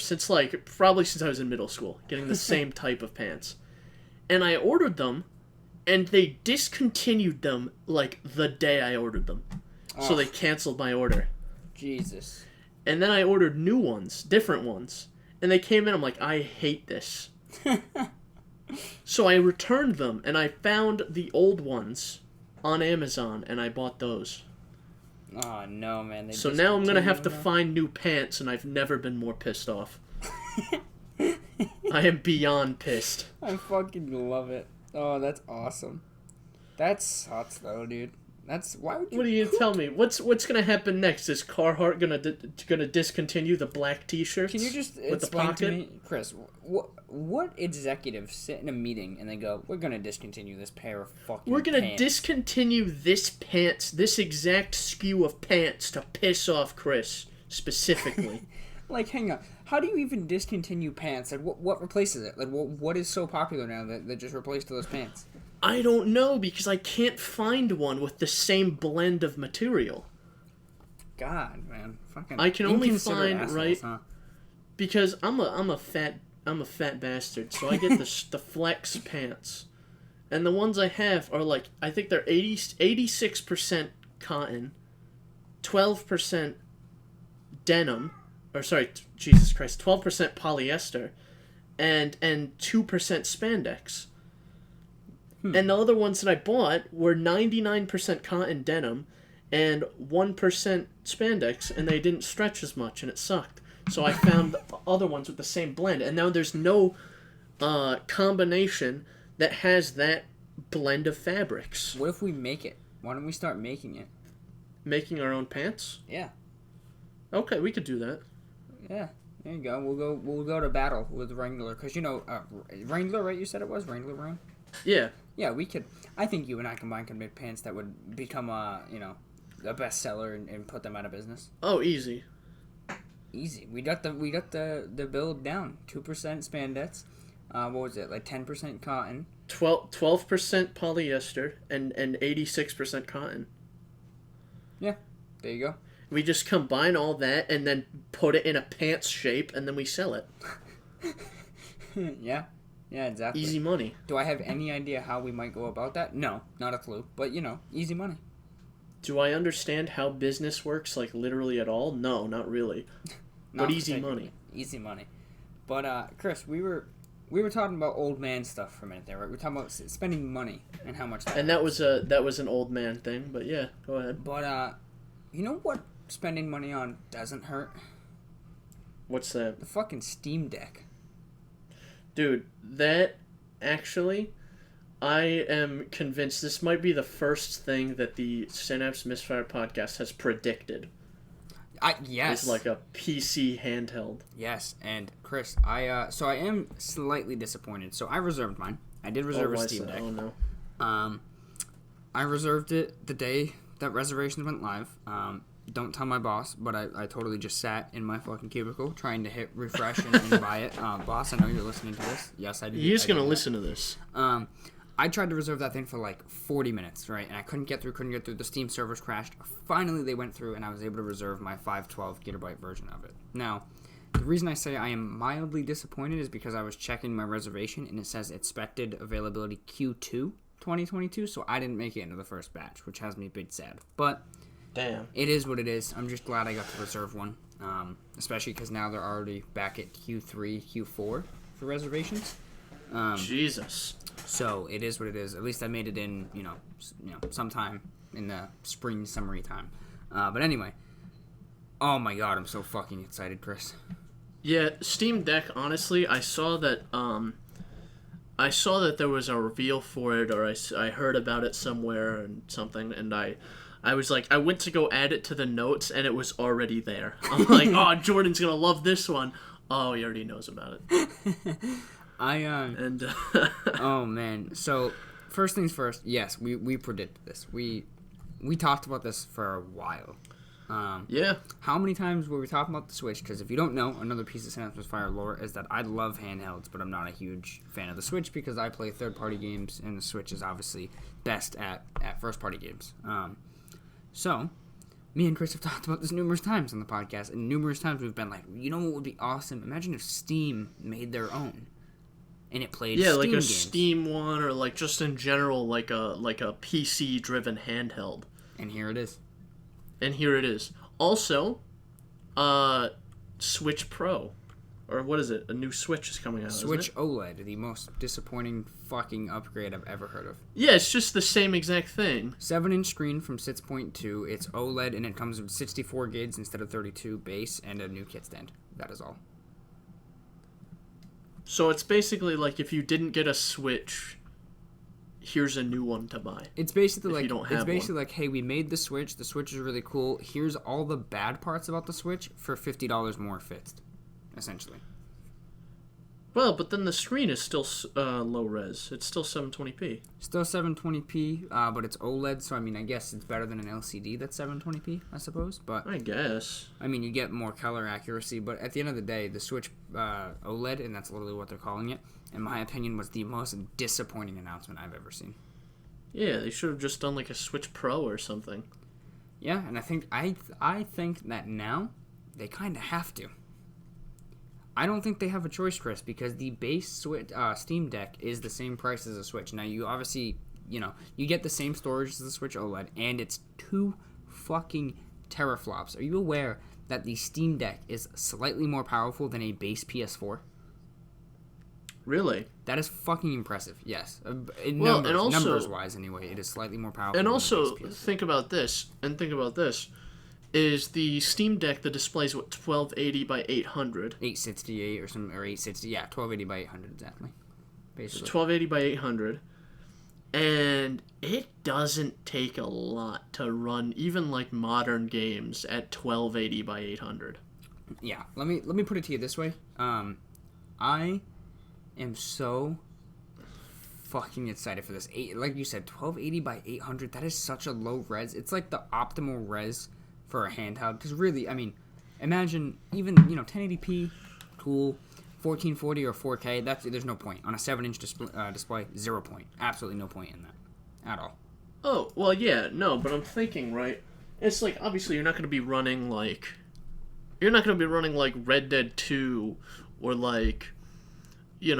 probably since I was in middle school, getting the same type of pants. And I ordered them, and they discontinued them like the day I ordered them. So they canceled my order. Jesus. And then I ordered new ones, different ones, and they came in. I'm like, I hate this. So I returned them, and I found the old ones on Amazon, and I bought those. Oh, no, man. So now I'm going to have to find new pants, and I've never been more pissed off. I am beyond pissed. I fucking love it. Oh, that's awesome. That sucks, though, dude. Why would you... What do you tell me? What's going to happen next? Is Carhartt gonna discontinue the black T-shirts? Can you just explain to me, Chris, what executives sit in a meeting and they go, we're going to discontinue this pair of fucking We're going to discontinue this exact SKU of pants to piss off Chris, specifically. Like, hang on. How do you even discontinue pants? Like, what replaces it? Like, what is so popular now that just replaced those pants? I don't know, because I can't find one with the same blend of material. God, man. Fucking I can only find, assholes, right? Huh? Because I'm a fat bastard, so I get the flex pants. And the ones I have are like, I think they're 86% cotton, 12% denim, or sorry, Jesus Christ, 12% polyester, and 2% spandex. And the other ones that I bought were 99% cotton denim and 1% spandex, and they didn't stretch as much, and it sucked. So I found the other ones with the same blend, and now there's no combination that has that blend of fabrics. What if we make it? Why don't we start making it? Making our own pants? Yeah. Okay, we could do that. Yeah. There you go. We'll go to battle with Wrangler, because Wrangler, right? You said it was Wrangler brand. Yeah. Yeah, we could. I think you and I combined could make pants that would become a bestseller and put them out of business. Oh, easy. Easy. We got the build down. 2% spandex. What was it? Like 10% cotton. 12% polyester and 86% cotton. Yeah. There you go. We just combine all that and then put it in a pants shape, and then we sell it. Yeah. Yeah, exactly. Easy money. Do I have any idea how we might go about that? No, not a clue. But, easy money. Do I understand how business works, like, literally at all? No, not really. But easy money. Easy money. But, Chris, we were talking about old man stuff for a minute there, right? We were talking about spending money and how much And that was an old man thing, but yeah, go ahead. But, you know what spending money on doesn't hurt? What's that? The fucking Steam Deck. Dude, that, actually, I am convinced this might be the first thing that the Synapse Misfire Podcast has predicted. Yes. It's like a PC handheld. Yes, and Chris, I am slightly disappointed. So I reserved mine. I did reserve a Steam Deck. Oh, no. I reserved it the day that reservations went live. Don't tell my boss, but I totally just sat in my fucking cubicle trying to hit refresh and buy it. Boss, I know you're listening to this. Yes, I did. He's going to listen to this. I tried to reserve that thing for like 40 minutes, right? And I couldn't get through. The Steam servers crashed. Finally, they went through, and I was able to reserve my 512 gigabyte version of it. Now, the reason I say I am mildly disappointed is because I was checking my reservation, and it says expected availability Q2 2022, so I didn't make it into the first batch, which has me big sad. But damn, it is what it is. I'm just glad I got to reserve one, especially because now they're already back at Q3, Q4 for reservations. Jesus. So it is what it is. At least I made it in, sometime in the spring, summery time. But anyway, oh my god, I'm so fucking excited, Chris. Yeah, Steam Deck. Honestly, I saw that there was a reveal for it, or I heard about it somewhere and something, and I was like, I went to go add it to the notes, and it was already there. I'm like, oh, Jordan's gonna love this one. Oh, he already knows about it. Oh man. So first things first. Yes, we predicted this. We talked about this for a while. Yeah. How many times were we talking about the Switch? Because if you don't know, another piece of Synapse Misfire lore is that I love handhelds, but I'm not a huge fan of the Switch because I play third-party games, and the Switch is obviously best at first-party games. So, me and Chris have talked about this numerous times on the podcast, and numerous times we've been like, you know what would be awesome? Imagine if Steam made their own, and it played Steam like a games. Steam one, or like just in general, like a PC-driven handheld. And here it is. Also, Switch Pro. Or what is it? A new Switch is coming out, Switch isn't it? OLED, the most disappointing fucking upgrade I've ever heard of. Yeah, it's just the same exact thing. 7-inch screen from 6.2. It's OLED, and it comes with 64 gigs instead of 32 base, and a new kit stand. That is all. So it's basically like if you didn't get a Switch, here's a new one to buy. It's basically like you don't have one. Hey, we made the Switch. The Switch is really cool. Here's all the bad parts about the Switch for $50 more fixed, essentially. Well, but then the screen is still low res. It's still 720p. Still 720p, but it's OLED, so I mean, I guess it's better than an LCD that's 720p, I suppose. But I guess. I mean, you get more color accuracy, but at the end of the day, the Switch OLED, and that's literally what they're calling it, in my opinion, was the most disappointing announcement I've ever seen. Yeah, they should have just done like a Switch Pro or something. Yeah, and I think that now they kind of have to. I don't think they have a choice, Chris, because the base Steam Deck is the same price as a Switch. Now, you obviously, you get the same storage as the Switch OLED, and it's 2 fucking teraflops. Are you aware that the Steam Deck is slightly more powerful than a base PS4? Really? That is fucking impressive, yes. Numbers-wise, anyway, it is slightly more powerful and than also, a base PS4. think about this, is the Steam Deck, the display's, 1280 by 800? 868 or 860, yeah, 1280 by 800, exactly. Basically. So 1280 by 800, and it doesn't take a lot to run even, like, modern games at 1280 by 800. Yeah, let me put it to you this way. I am so fucking excited for this. Like you said, 1280 by 800, that is such a low res. It's like the optimal res for a handheld. Because really, I mean, imagine even, 1080p, cool, 1440 or 4K, there's no point. On a 7-inch display, 0 point. Absolutely no point in that at all. Oh, well, yeah, no, but I'm thinking, right, it's like, obviously you're not going to be running, like, Red Dead 2 or, like, give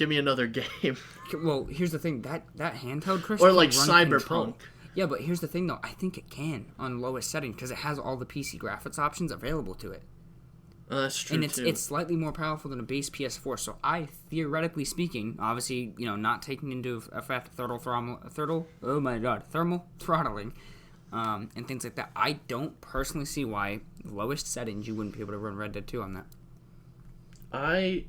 me another game. Well, here's the thing, that handheld, Chris, or like Cyberpunk. Cyberpunk. Yeah, but here's the thing, though. I think it can on lowest setting because it has all the PC graphics options available to it. That's true, and it's slightly more powerful than a base PS4. So I, theoretically speaking, obviously, not taking into effect thermal throttling, and things like that, I don't personally see why lowest settings you wouldn't be able to run Red Dead 2 on that. I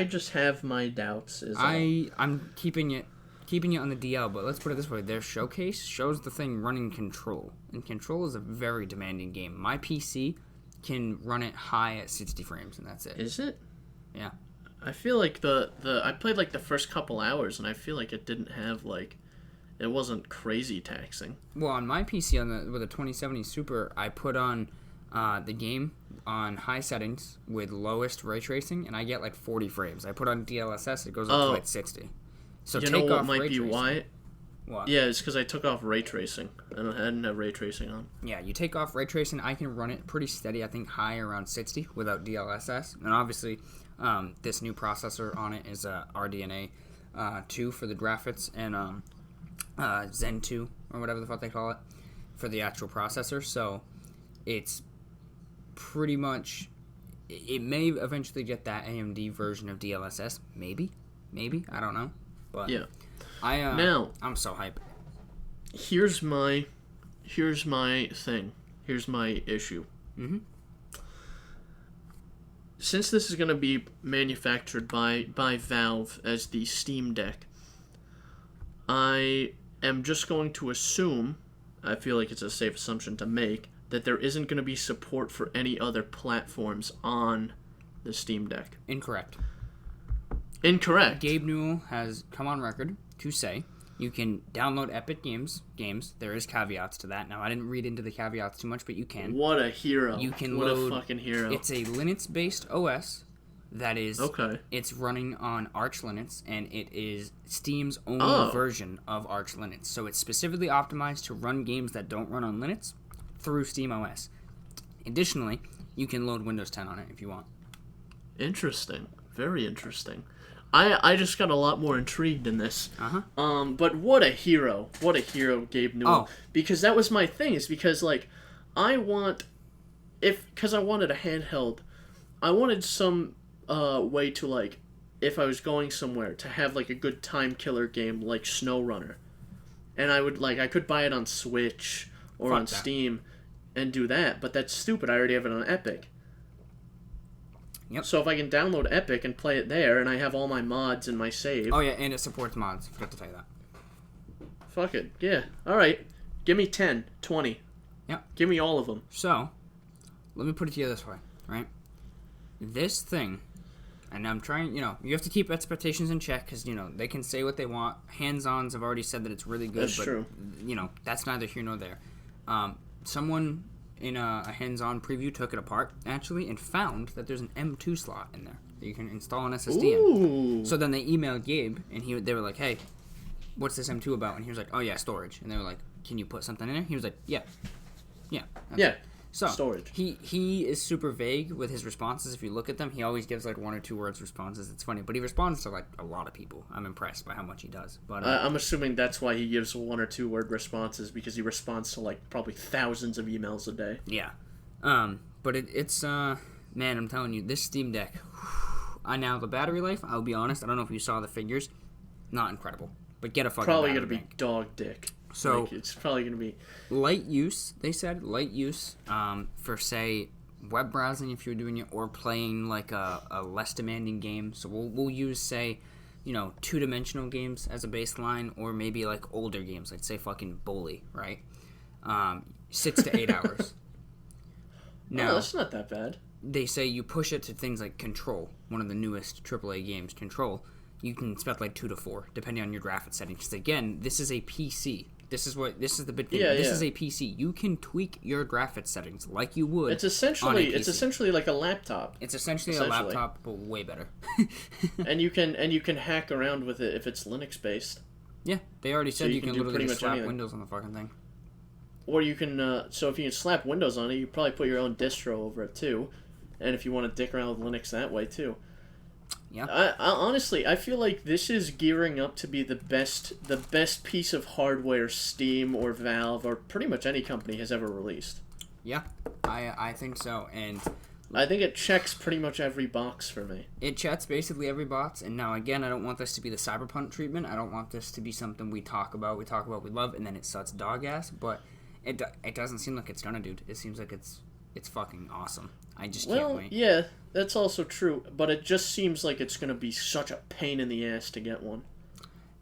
just have my doubts. I'm keeping it on the DL, but let's put it this way: their showcase shows the thing running Control, and Control is a very demanding game. My PC can run it high at 60 frames, and that's it. Is it? Yeah. I feel like I played like the first couple hours, and I feel like it didn't have it wasn't crazy taxing. Well, on my PC with a 2070 Super, I put on the game on high settings with lowest ray tracing, and I get like 40 frames. I put on DLSS, it goes up to like 60. So you take know what off might ray be tracing. why? What? Yeah, it's because I took off ray tracing. I didn't have ray tracing on. Yeah, you take off ray tracing, I can run it pretty steady, I think high around 60 without DLSS. And obviously, this new processor on it is RDNA 2 for the graphics, and Zen 2, or whatever the fuck they call it, for the actual processor. So it's pretty much, it may eventually get that AMD version of DLSS. Maybe, I don't know. But yeah. I'm so hyped. Here's my thing. Here's my issue. Mm-hmm. Since this is going to be manufactured by Valve as the Steam Deck, I am just going to assume, I feel like it's a safe assumption to make, that there isn't going to be support for any other platforms on the Steam Deck. Incorrect. Incorrect. Gabe Newell has come on record to say you can download Epic Games. There is caveats to that. Now, I didn't read into the caveats too much, but you can. What a hero. You can what load, a fucking hero. It's a Linux-based OS that is... Okay. It's running on Arch Linux, and it is Steam's own version of Arch Linux. So it's specifically optimized to run games that don't run on Linux through Steam OS. Additionally, you can load Windows 10 on it if you want. Interesting. Very interesting. I just got a lot more intrigued in this. Uh-huh. But what a hero. What a hero Gabe Newell. Oh. Because that was my thing, is because, like, because I wanted a handheld, I wanted some way to, like, if I was going somewhere, to have, like, a good time killer game like SnowRunner. And I could buy it on Switch or on Steam and do that, but that's stupid. I already have it on Epic. Yep. So if I can download Epic and play it there, and I have all my mods and my save... Oh, yeah, and it supports mods. I forgot to tell you that. Fuck it. Yeah. Alright. Give me 10, 20. Yep. Give me all of them. So, let me put it to you this way, right? This thing, and I'm trying, you have to keep expectations in check, because, they can say what they want. Hands-ons have already said that it's really good, That's but, true. That's neither here nor there. Someone in a hands-on preview took it apart, actually, and found that there's an M2 slot in there that you can install an SSD in. So then they emailed Gabe, and they were like, hey, what's this M2 about? And he was like, oh, yeah, storage. And they were like, can you put something in there? He was like, yeah. Yeah. So storage. He is super vague with his responses. If you look at them, he always gives like 1 or 2 words responses. It's funny, but he responds to like a lot of people. I'm impressed by how much he does. But I'm assuming that's why he gives 1 or 2 word responses, because he responds to like probably thousands of emails a day. Yeah. But it's man, I'm telling you, this Steam Deck. Now the battery life, I'll be honest, I don't know if you saw the figures, not incredible. But get a fucking probably battery gonna be bank. dog dick. So like, it's probably gonna be light use. They said light use for say web browsing if you're doing it, or playing like a less demanding game. So we'll use say 2-dimensional games as a baseline, or maybe like older games, like say fucking Bully, right? 6 to 8 hours. No, that's not that bad. They say you push it to things like Control, one of the newest AAA games, Control. You can spend like 2 to 4, depending on your graphics settings. Because again, this is a PC. This is the big thing. This is a PC. You can tweak your graphics settings like you would. It's essentially like a laptop. It's essentially a laptop, but way better. and you can hack around with it if it's Linux based. Yeah, they already said you can literally just slap anything. Windows on the fucking thing. Or you can. So if you can slap Windows on it, you probably put your own distro over it too. And if you want to dick around with Linux that way too. Yeah. I honestly, I feel like this is gearing up to be the best piece of hardware Steam or Valve or pretty much any company has ever released. Yeah, I think so, and I think it checks pretty much every box for me. It checks basically every box, and now again, I don't want this to be the Cyberpunk treatment. I don't want this to be something we talk about, we love, and then it sucks dog ass. But it doesn't seem like it's gonna, dude. It seems like it's fucking awesome. I just can't wait. Yeah, that's also true, but it just seems like it's going to be such a pain in the ass to get one.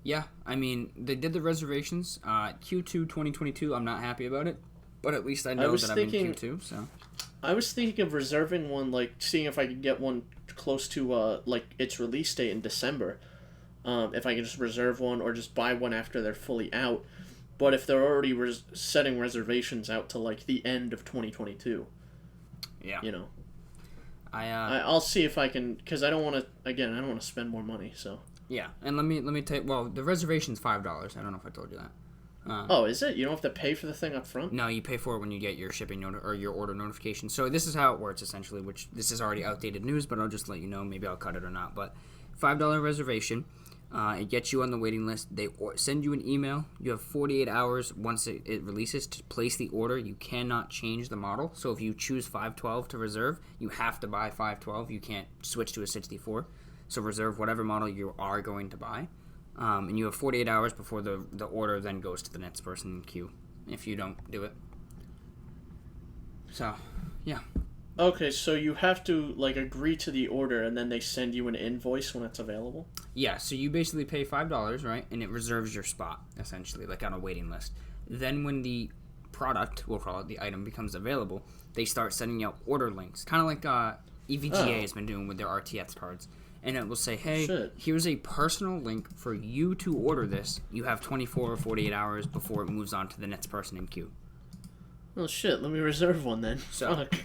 Yeah, I mean, they did the reservations. Q2 2022, I'm not happy about it, but at least I know that I'm in Q2, so. I was thinking of reserving one, like, seeing if I could get one close to, like, its release date in December. If I can just reserve one or just buy one after they're fully out. But if they're already setting reservations out to, like, the end of 2022. Yeah. I'll see if I can, because I don't want to spend more money, so. Yeah, and let me tell you, well, the reservation's $5. I don't know if I told you that. Is it? You don't have to pay for the thing up front? No, you pay for it when you get your shipping or your order notification. So this is how it works, essentially, which this is already outdated news, but I'll just let you know. Maybe I'll cut it or not. But $5 reservation. It gets you on the waiting list. They send you an email. You have 48 hours once it releases to place the order. You cannot change the model. So if you choose 512 to reserve, you have to buy 512. You can't switch to a 64. So reserve whatever model you are going to buy. And you have 48 hours before the order then goes to the next person in queue if you don't do it. So, yeah. Okay, so you have to, like, agree to the order, and then they send you an invoice when it's available? Yeah, so you basically pay $5, right? And it reserves your spot, essentially, like on a waiting list. Then when the product, we'll call it the item, becomes available, they start sending out order links. Kind of like EVGA has been doing with their RTX cards. And it will say, hey, here's a personal link for you to order this. You have 24 or 48 hours before it moves on to the next person in queue. Well, shit, let me reserve one then. So, fuck.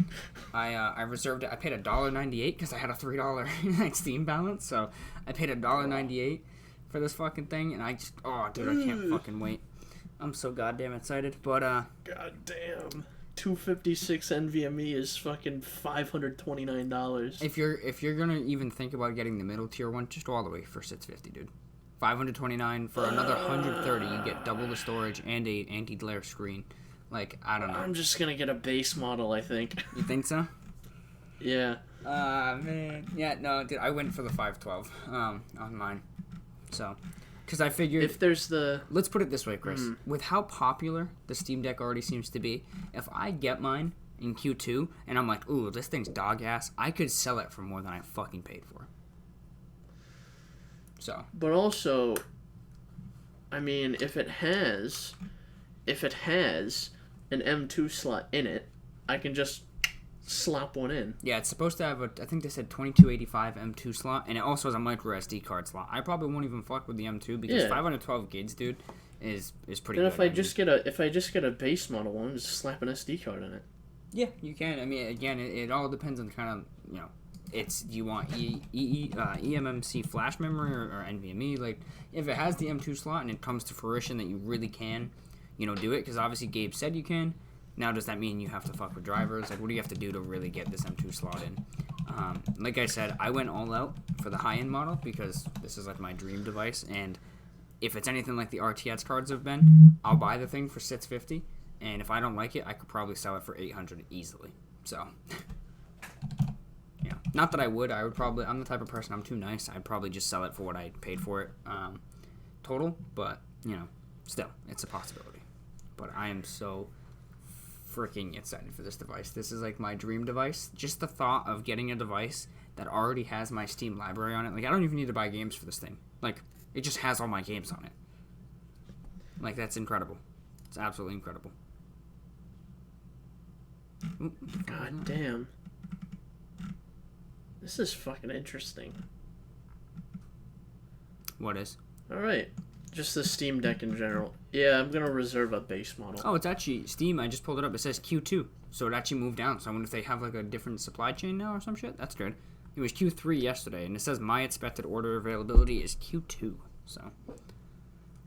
I reserved it. I paid $1.98 because I had a $3 Steam balance. So, I paid $1.98 for this fucking thing. And I just, oh, dude, I can't fucking wait. I'm so goddamn excited. But, goddamn. 256 NVMe is fucking $529. If you're gonna even think about getting the middle tier one, just go all the way for $650, dude. $529 for another $130. You get double the storage and a anti-glare screen. Like, I don't know. I'm just gonna get a base model, I think. You think so? Yeah. Man. Yeah, no, dude, I went for the 512 on mine. So, because I figured... If there's the... Let's put it this way, Chris. With how popular the Steam Deck already seems to be, if I get mine in Q2, and I'm like, ooh, this thing's dog ass, I could sell it for more than I fucking paid for. So. But also, I mean, if it has an M2 slot in it, I can just slap one in. Yeah, it's supposed to have I think they said 2285 M2 slot, and it also has a micro SD card slot. I probably won't even fuck with the M2 because 512 gigs, dude, is pretty good. Then if I just get a base model one, just slap an SD card in it. Yeah, you can. I mean, again, it all depends on kind of, do you want eMMC flash memory or NVMe? Like, if it has the M2 slot and it comes to fruition that you really can, do it, because obviously Gabe said you can, Now, does that mean you have to fuck with drivers? Like, what do you have to do to really get this M2 slot in? Like I said, I went all out for the high-end model because this is like my dream device, and if it's anything like the RTX cards have been, I'll buy the thing for $650, and if I don't like it, I could probably sell it for $800 easily. So, yeah. Not that I would probably, I'm the type of person, I'm too nice, I'd probably just sell it for what I paid for it total, but, still, it's a possibility. But I am so freaking excited for this device. This is like my dream device. Just the thought of getting a device that already has my Steam library on it. Like, I don't even need to buy games for this thing. Like, it just has all my games on it. Like, that's incredible. It's absolutely incredible. God damn. This is fucking interesting. What is? Alright. Just the Steam Deck in general. Yeah, I'm going to reserve a base model. Oh, it's actually Steam. I just pulled it up. It says Q2. So it actually moved down. So I wonder if they have like a different supply chain now or some shit. That's good. It was Q3 yesterday. And it says my expected order availability is Q2. So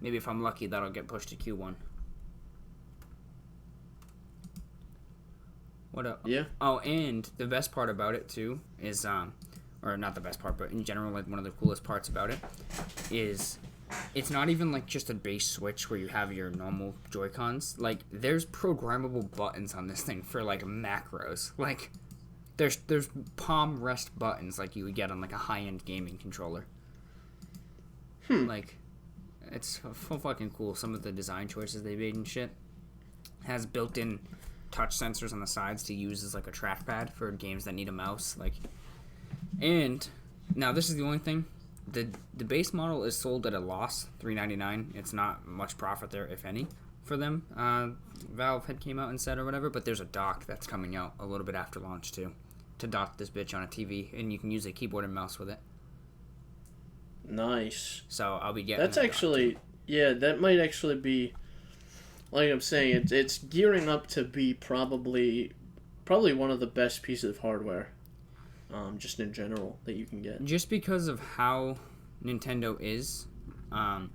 maybe if I'm lucky, that'll get pushed to Q1. What up? Yeah. Oh, and the best part about it, too, is, or not the best part, but in general, like, one of the coolest parts about it is it's not even, like, just a base Switch where you have your normal Joy-Cons. Like, there's programmable buttons on this thing for, like, macros. Like, there's palm rest buttons like you would get on, like, a high-end gaming controller. Like, it's so fucking cool. Some of the design choices they made and shit. Has built-in touch sensors on the sides to use as like a trackpad for games that need a mouse. Like, and now this is the only thing. The base model is sold at a loss, $399. It's not much profit there, if any, for them. Valve had came out and said or whatever, but there's a dock that's coming out a little bit after launch too, to dock this bitch on a TV, and you can use a keyboard and mouse with it. Nice. So I'll be getting. That's actually, yeah, that might actually be. Like I'm saying, it's gearing up to be probably one of the best pieces of hardware, just in general, that you can get. Just because of how Nintendo is, I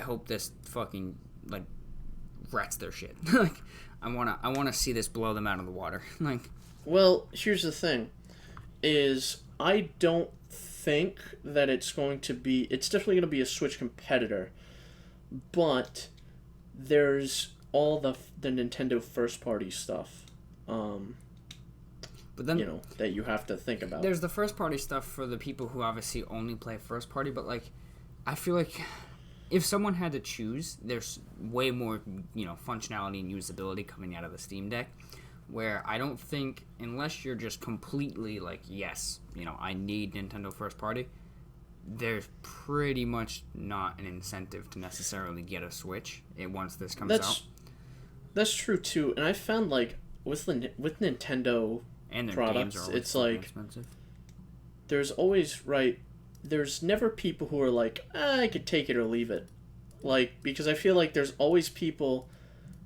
hope this fucking like wrecks their shit. Like, I wanna see this blow them out of the water. Like, well, here's the thing, is I don't think that it's going to be. It's definitely going to be a Switch competitor, but there's all the Nintendo first party stuff, but then that you have to think about. There's the first party stuff for the people who obviously only play first party, but like, I feel like if someone had to choose, there's way more functionality and usability coming out of the Steam Deck, where I don't think, unless you're just completely like, yes, I need Nintendo first party, there's pretty much not an incentive to necessarily get a Switch once this comes out. That's true too, and I found like with Nintendo and their products, games are it's like expensive. There's never people who are like, I could take it or leave it, like, because I feel like there's always people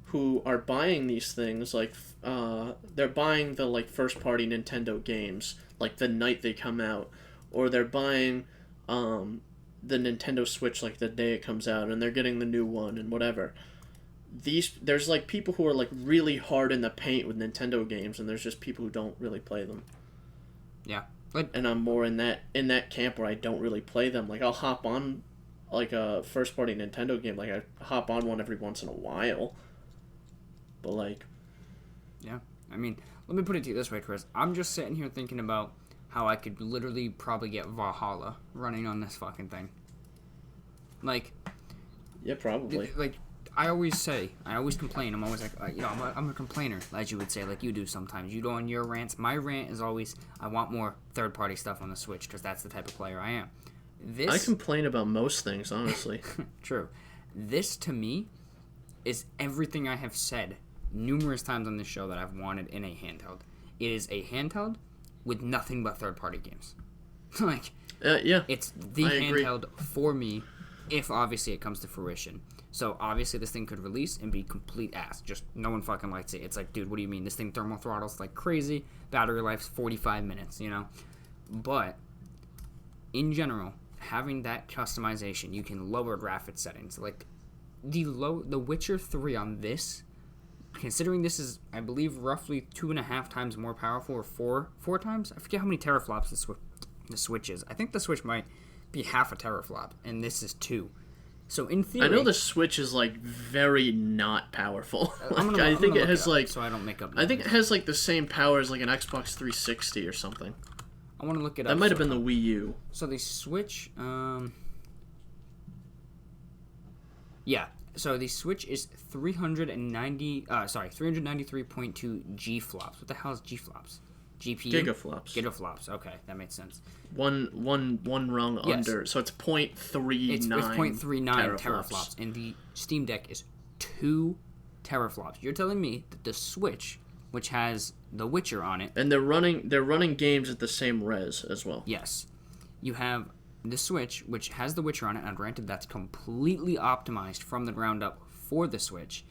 who are buying these things, like they're buying the like first party Nintendo games like the night they come out, or they're buying the Nintendo Switch like the day it comes out, and they're getting the new one and whatever. There's like people who are like really hard in the paint with Nintendo games, and there's just people who don't really play them. Yeah, and I'm more in that camp where I don't really play them. Like, I'll hop on like a first party Nintendo game, like I hop on one every once in a while. But like, yeah, I mean, let me put it to you this way, Chris. I'm just sitting here thinking about how I could literally probably get Valhalla running on this fucking thing. Like, yeah, probably. Like, I always complain. I'm always like, I'm a complainer, as you would say, like you do sometimes. You go on your rants. My rant is always, I want more third-party stuff on the Switch, because that's the type of player I am. I complain about most things, honestly. True. This, to me, is everything I have said numerous times on this show that I've wanted in a handheld. It is a handheld with nothing but third-party games. Like, yeah, it's the handheld for me, if obviously it comes to fruition. So obviously this thing could release and be complete ass. Just no one fucking likes it. It's like, dude, what do you mean? This thing thermal throttles like crazy. Battery life's 45 minutes, But in general, having that customization, you can lower graphics settings. Like, the Witcher 3 on this considering this is, I believe, roughly 2.5 times more powerful, or four times? I forget how many teraflops the Switch is. I think the Switch might be half a teraflop, and this is 2. So in theory, I know the Switch is like very not powerful. I think it has like, so I don't make up. I think it has like the same power as like an Xbox 360 or something. I want to look it up. That might have been the Wii U. So the Switch, yeah. So the Switch is 393.2 G-flops. What the hell is G-flops? GPU? Gigaflops. Gigaflops. Okay, that makes sense. One rung under, so it's 0.39. It's 0.39 teraflops, and the Steam Deck is 2 teraflops. You're telling me that the Switch, which has The Witcher on it, and they're running games at the same res as well. Yes, you have the Switch, which has The Witcher on it, and granted that's completely optimized from the ground up for the Switch.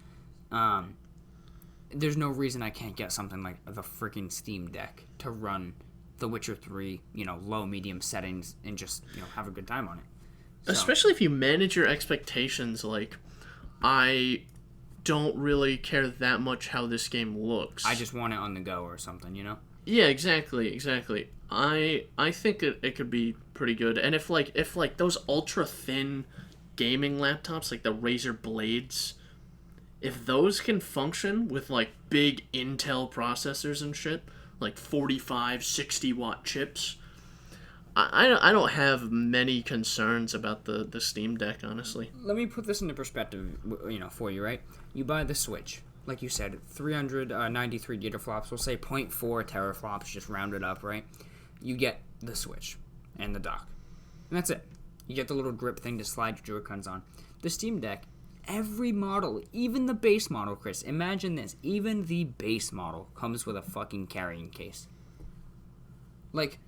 There's no reason I can't get something like the freaking Steam Deck to run The Witcher 3, low, medium settings and just, have a good time on it. So, especially if you manage your expectations, like, I don't really care that much how this game looks. I just want it on the go or something, Yeah, exactly. I think it could be pretty good. And if those ultra thin gaming laptops, like the Razer Blades, if those can function with like big Intel processors and shit, like 45, 60 watt chips, I don't have many concerns about the Steam Deck, honestly. Let me put this into perspective, for you, right? You buy the Switch, like you said, 393 gigaflops, we'll say 0.4 teraflops, just round it up, right? You get the Switch and the dock, and that's it. You get the little grip thing to slide your Joy-Cons on. The Steam Deck, every model, even the base model, Chris, imagine this, even the base model comes with a fucking carrying case. Like,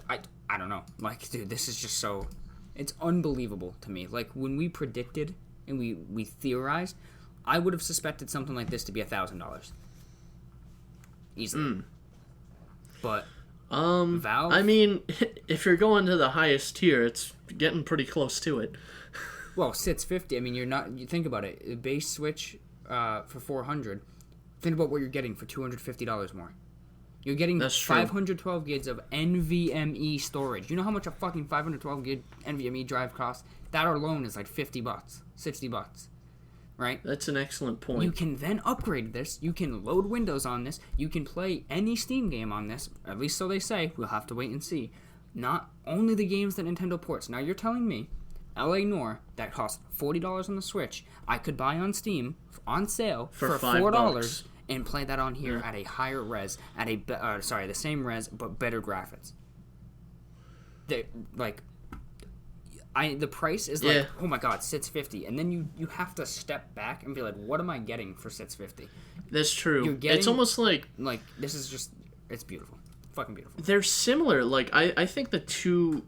I don't know. Like, dude, this is just so, it's unbelievable to me. Like, when we predicted and we theorized, I would have suspected something like this to be $1,000. Easily. But Valve, I mean, if you're going to the highest tier, it's getting pretty close to it. Well, sits 50. I mean, you think about it. A base Switch for $400. Think about what you're getting for $250 more. You're getting 512 gigs of NVMe storage. You know how much a fucking 512 gig NVMe drive costs? That alone is like $50, $60, right? That's an excellent point. You can then upgrade this. You can load Windows on this. You can play any Steam game on this. At least so they say. We'll have to wait and see. Not only the games that Nintendo ports. Now you're telling me L.A. Noire, that costs $40 on the Switch, I could buy on Steam on sale for $4 and play that on here at a higher res, at the same res but better graphics. The price is like, oh my god, sits 50, and then you have to step back and be like, what am I getting for sits 50? That's true. It's almost like this is just, it's beautiful, fucking beautiful. They're similar. Like I think the two,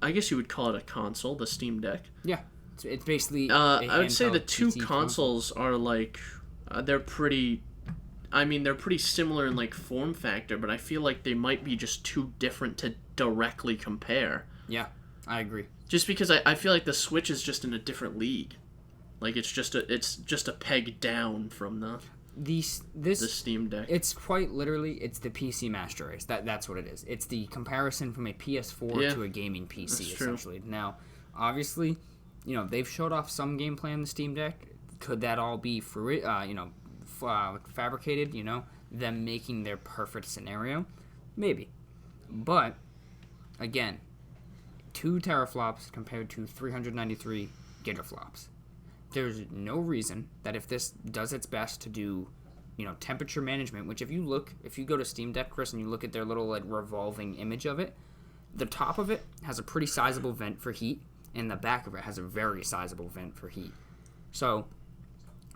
I guess you would call it a console, the Steam Deck. Yeah, it's basically. I would say the two consoles are like, they're pretty. I mean, they're pretty similar in like form factor, but I feel like they might be just too different to directly compare. Yeah, I agree. Just because I feel like the Switch is just in a different league, like it's just a peg down from the Steam Deck. It's quite literally, it's the PC Master Race. That's what it is. It's the comparison from a PS4 to a gaming PC, essentially. Now, obviously, they've showed off some gameplay on the Steam Deck. Could that all be fabricated? Them making their perfect scenario, maybe. But again, 2 teraflops compared to 393 gigaflops. There's no reason that if this does its best to do, temperature management, which if you go to Steam Deck, Chris, and you look at their little revolving image of it, the top of it has a pretty sizable vent for heat, and the back of it has a very sizable vent for heat. So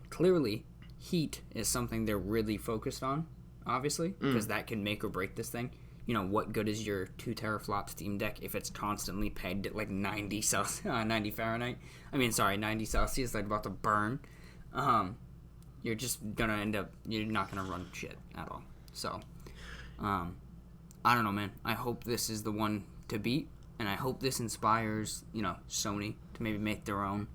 clearly, heat is something they're really focused on, obviously, because that can make or break this thing. What good is your 2 teraflop Steam Deck if it's constantly pegged at like 90 Fahrenheit? 90 Celsius, like about to burn. You're just gonna end up, you're not gonna run shit at all. So, I don't know, man. I hope this is the one to beat, and I hope this inspires, Sony to maybe make their own,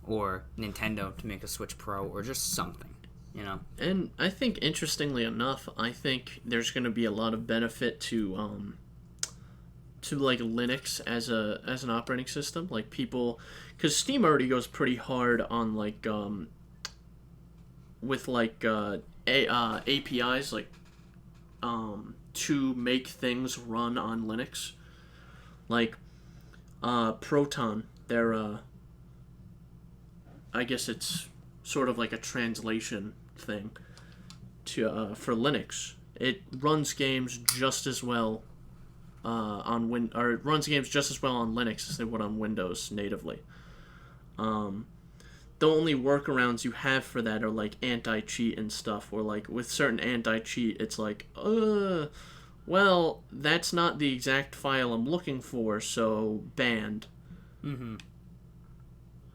or Nintendo to make a Switch Pro, or just something. you know. And I think, interestingly enough, I think there's going to be a lot of benefit to like Linux as an operating system. Like people, because Steam already goes pretty hard on like with like APIs like to make things run on Linux. Like Proton, they're I guess it's sort of like a translation thing to for Linux. It runs games just as well it runs games just as well on Linux as they would on Windows natively. The only workarounds you have for that are like anti-cheat and stuff, or like with certain anti-cheat it's like well, that's not the exact file I'm looking for, so banned.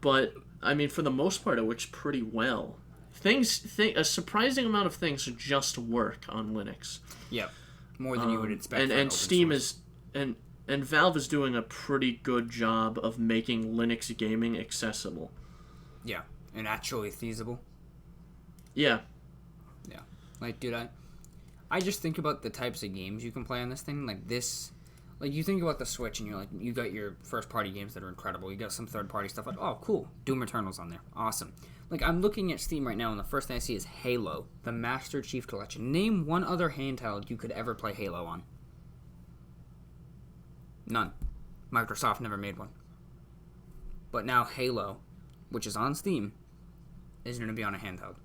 But I mean, for the most part, it works pretty well. A surprising amount of things just work on Linux. Yep, more than you would expect. And Steam source. and Valve is doing a pretty good job of making Linux gaming accessible. Yeah, and actually feasible. Yeah. Yeah, like, dude, I just think about the types of games you can play on this thing, like this. Like, you think about the Switch, and you're like, you got your first-party games that are incredible. You got some third-party stuff like, oh, cool, Doom Eternal's on there. Awesome. Like, I'm looking at Steam right now, and the first thing I see is Halo, the Master Chief Collection. Name one other handheld you could ever play Halo on. None. Microsoft never made one. But now Halo, which is on Steam, is going to be on a handheld.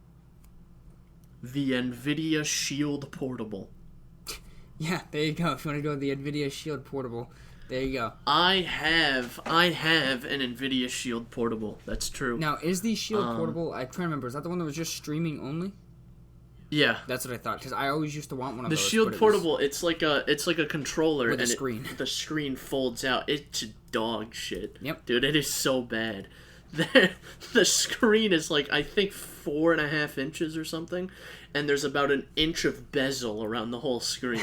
The NVIDIA Shield Portable. Yeah, there you go. If you want to go with the NVIDIA Shield Portable, there you go. I have an NVIDIA Shield Portable. That's true. Now, is the Shield Portable, I'm trying to remember, is that the one that was just streaming only? Yeah. That's what I thought, because I always used to want one of those. The Shield Portable, it's like a controller with a screen. The screen folds out. It's dog shit. Yep. Dude, it is so bad. The screen is like, I think 4.5 inches or something, and there's about an inch of bezel around the whole screen.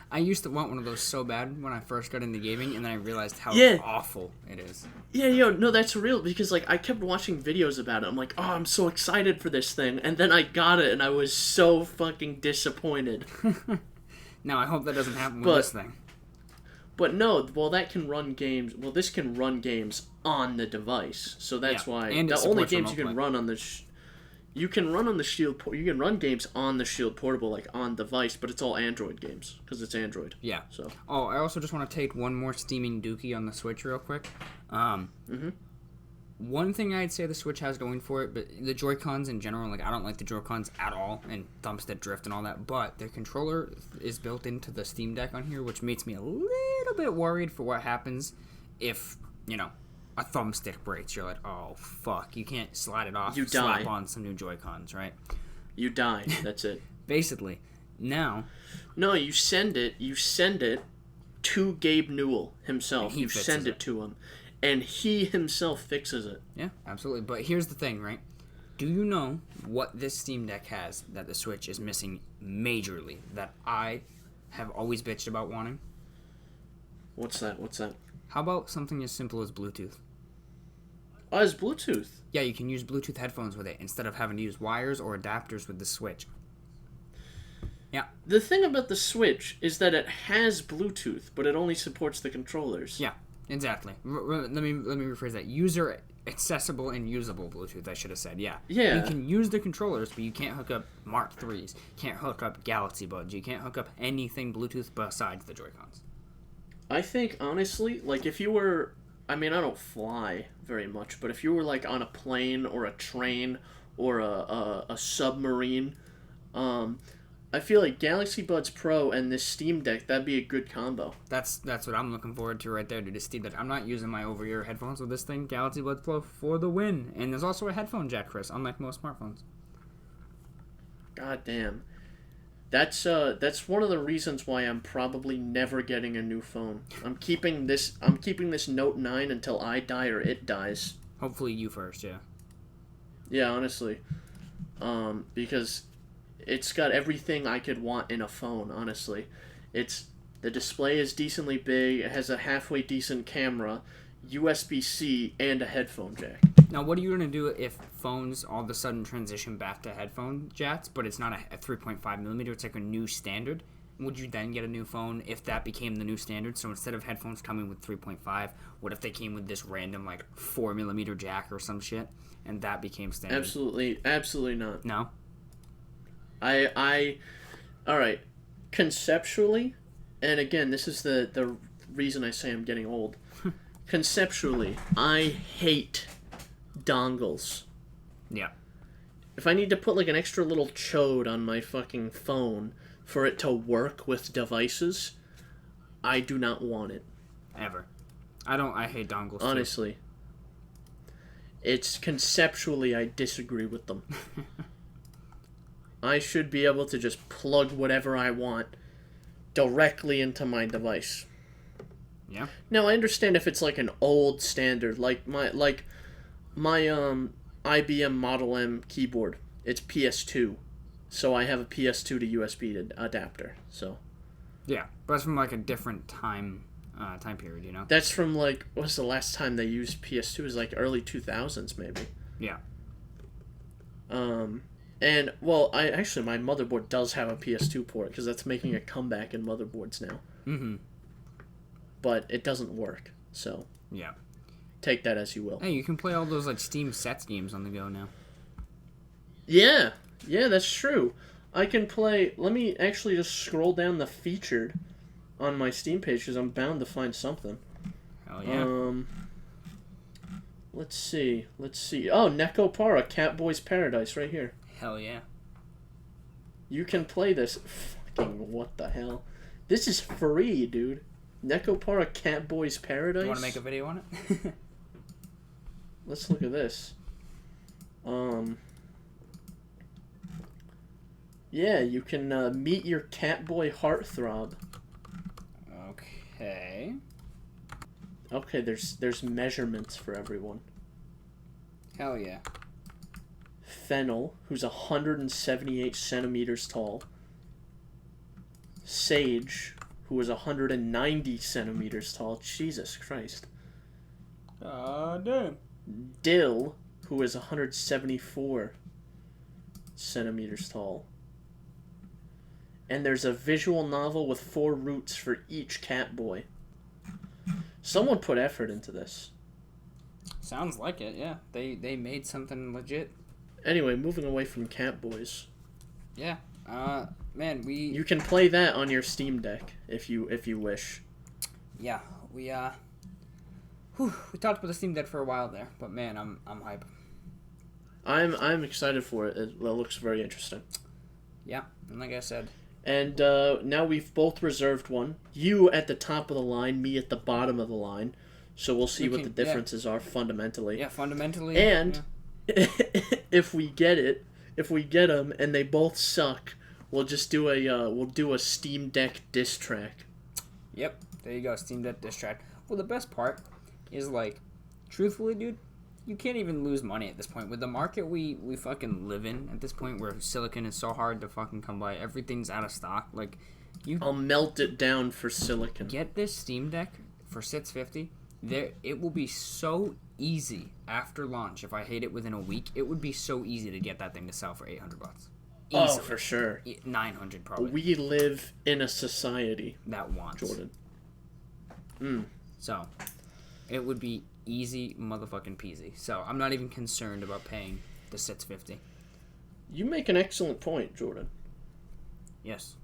I used to want one of those so bad when I first got into gaming, and then I realized how awful it is. Yeah, no, that's real, because like I kept watching videos about it. I'm like, oh, I'm so excited for this thing, and then I got it, and I was so fucking disappointed. Now, I hope that doesn't happen with this thing. But no, well, that can run games. Well, this can run games on the device, so that's why and the only games you can run on the you can run on the Shield. You can run games on the Shield Portable, like on device, but it's all Android games because it's Android. Yeah. So. Oh, I also just want to take one more steaming dookie on the Switch real quick. One thing I'd say the Switch has going for it, but the Joy-Cons in general, like I don't like the Joy-Cons at all, and thumbs that drift and all that, but their controller is built into the Steam Deck on here, which makes me a little bit worried for what happens if, you know, a thumbstick breaks. You're like, oh, fuck, you can't slide it off, slap on some new Joy-Cons, right? You die, that's it. Basically. Now... No, you send it to Gabe Newell himself. You send it to him. And he himself fixes it. Yeah, absolutely. But here's the thing, right? Do you know what this Steam Deck has that the Switch is missing majorly, that I have always bitched about wanting? What's that? How about something as simple as Bluetooth? Oh, it's Bluetooth. Yeah, you can use Bluetooth headphones with it instead of having to use wires or adapters with the Switch. Yeah. The thing about the Switch is that it has Bluetooth, but it only supports the controllers. Yeah. Exactly. Let me rephrase that. User accessible and usable Bluetooth, I should have said. Yeah. Yeah. You can use the controllers, but you can't hook up Mark IIIs. Can't hook up Galaxy Buds. You can't hook up anything Bluetooth besides the Joy-Cons. I think, honestly, like, if you were... I mean, I don't fly very much, but if you were, like, on a plane or a train or a submarine, I feel like Galaxy Buds Pro and this Steam Deck, that'd be a good combo. That's what I'm looking forward to right there, to this Steam Deck. I'm not using my over-ear headphones with this thing. Galaxy Buds Pro for the win. And there's also a headphone jack, Chris, unlike most smartphones. God damn. That's one of the reasons why I'm probably never getting a new phone. I'm keeping this Note 9 until I die or it dies. Hopefully you first, yeah. Yeah, honestly. Because it's got everything I could want in a phone, honestly. The display is decently big, it has a halfway decent camera, USB-C, and a headphone jack. Now, what are you going to do if phones all of a sudden transition back to headphone jacks, but it's not a 3.5 millimeter, it's like a new standard? Would you then get a new phone if that became the new standard? So instead of headphones coming with 3.5, what if they came with this random, like, 4 millimeter jack or some shit, and that became standard? Absolutely not. No? All right. Conceptually, and again, this is the reason I say I'm getting old. Conceptually, I hate dongles. Yeah. If I need to put like an extra little chode on my fucking phone for it to work with devices, I do not want it. Ever. I hate dongles too. Honestly. It's conceptually I disagree with them. I should be able to just plug whatever I want directly into my device. Yeah. Now I understand if it's like an old standard, like my IBM Model M keyboard. It's PS2, so I have a PS2 to USB adapter. So. Yeah, but it's from like a different time period, you know. That's from like what's the last time they used PS2? It was like early 2000s maybe. Yeah. And well, my motherboard does have a PS2 port because that's making a comeback in motherboards now. Mm-hmm. But it doesn't work, so yeah. Take that as you will. Hey, you can play all those like Steam Sets games on the go now. Yeah, that's true. I can play. Let me actually just scroll down the featured on my Steam page because I'm bound to find something. Hell yeah. Let's see. Oh, Nekopara, Catboy's Paradise, right here. Hell yeah. You can play this. Fucking what the hell? This is free, dude. Nekopara, Catboy's Paradise. You want to make a video on it? Let's look at this. Yeah, you can meet your Catboy heartthrob. Okay. Okay, there's measurements for everyone. Hell yeah. Fennel, who's 178 centimeters tall. Sage, who is 190 centimeters tall. Jesus Christ. Damn. Dill, who is 174 centimeters tall. And there's a visual novel with 4 roots for each Catboy. Someone put effort into this. Sounds like it, yeah. They made something legit. Anyway, moving away from Catboys. Yeah. Man, You can play that on your Steam Deck if you wish. Yeah, we talked about the Steam Deck for a while there, but man, I'm hype. I'm excited for it. It looks very interesting. Yeah, and like I said. And now we've both reserved one. You at the top of the line, me at the bottom of the line. So we'll see what the differences are fundamentally. Yeah, fundamentally. And if we get them and they both suck, we'll just do a Steam Deck diss track. Yep, there you go, Steam Deck diss track. Well, the best part is like, truthfully, dude, you can't even lose money at this point. With the market we fucking live in at this point, where silicon is so hard to fucking come by, everything's out of stock. Like, I'll melt it down for silicon. Get this Steam Deck for $650. It will be so easy after launch. If I hate it within a week, it would be so easy to get that thing to sell for $800. Oh, for sure. 900 probably. We live in a society that wants Jordan. So, it would be easy motherfucking peasy. So, I'm not even concerned about paying the $650. You make an excellent point, Jordan. Yes.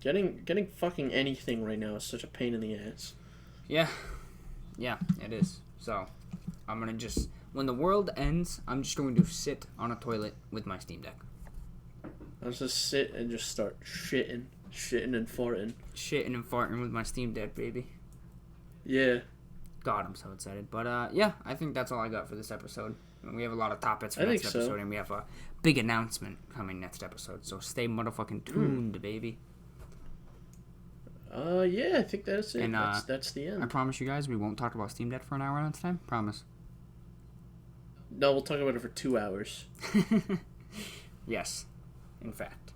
Getting fucking anything right now is such a pain in the ass. Yeah. Yeah, it is. So, I'm going to just... When the world ends, I'm just going to sit on a toilet with my Steam Deck. I'll just sit and just start shitting and farting. Shitting and farting with my Steam Deck, baby. Yeah. God, I'm so excited. But, yeah, I think that's all I got for this episode. We have a lot of topics for next episode, and we have a big announcement coming next episode. So stay motherfucking tuned, baby. Yeah, I think that's it. And, that's the end. I promise you guys we won't talk about Steam Deck for an hour next time. Promise. No, we'll talk about it for 2 hours. Yes, in fact.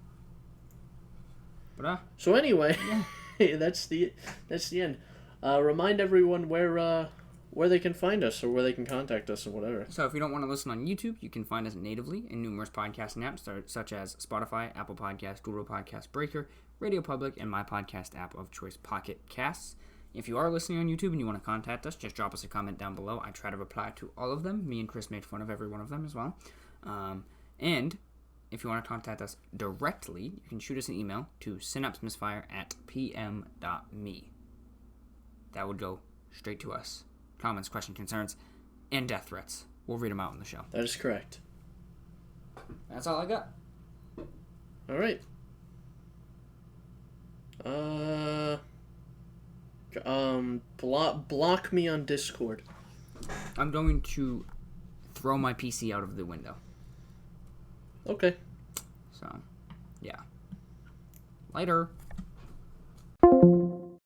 But so anyway, that's the end. Remind everyone where where they can find us or where they can contact us or whatever. So if you don't want to listen on YouTube, you can find us natively in numerous podcasting apps such as Spotify, Apple Podcasts, Google Podcasts, Breaker, Radio Public, and my podcast app of choice, Pocket Casts. If you are listening on YouTube and you want to contact us, just drop us a comment down below. I try to reply to all of them. Me and Chris made fun of every one of them as well. And if you want to contact us directly, you can shoot us an email to synapsemisfire@pm.me. That would go straight to us. Comments, questions, concerns, and death threats. We'll read them out on the show. That is correct. That's all I got. All right. Block me on Discord. I'm going to throw my PC out of the window. Okay. So, yeah. Later.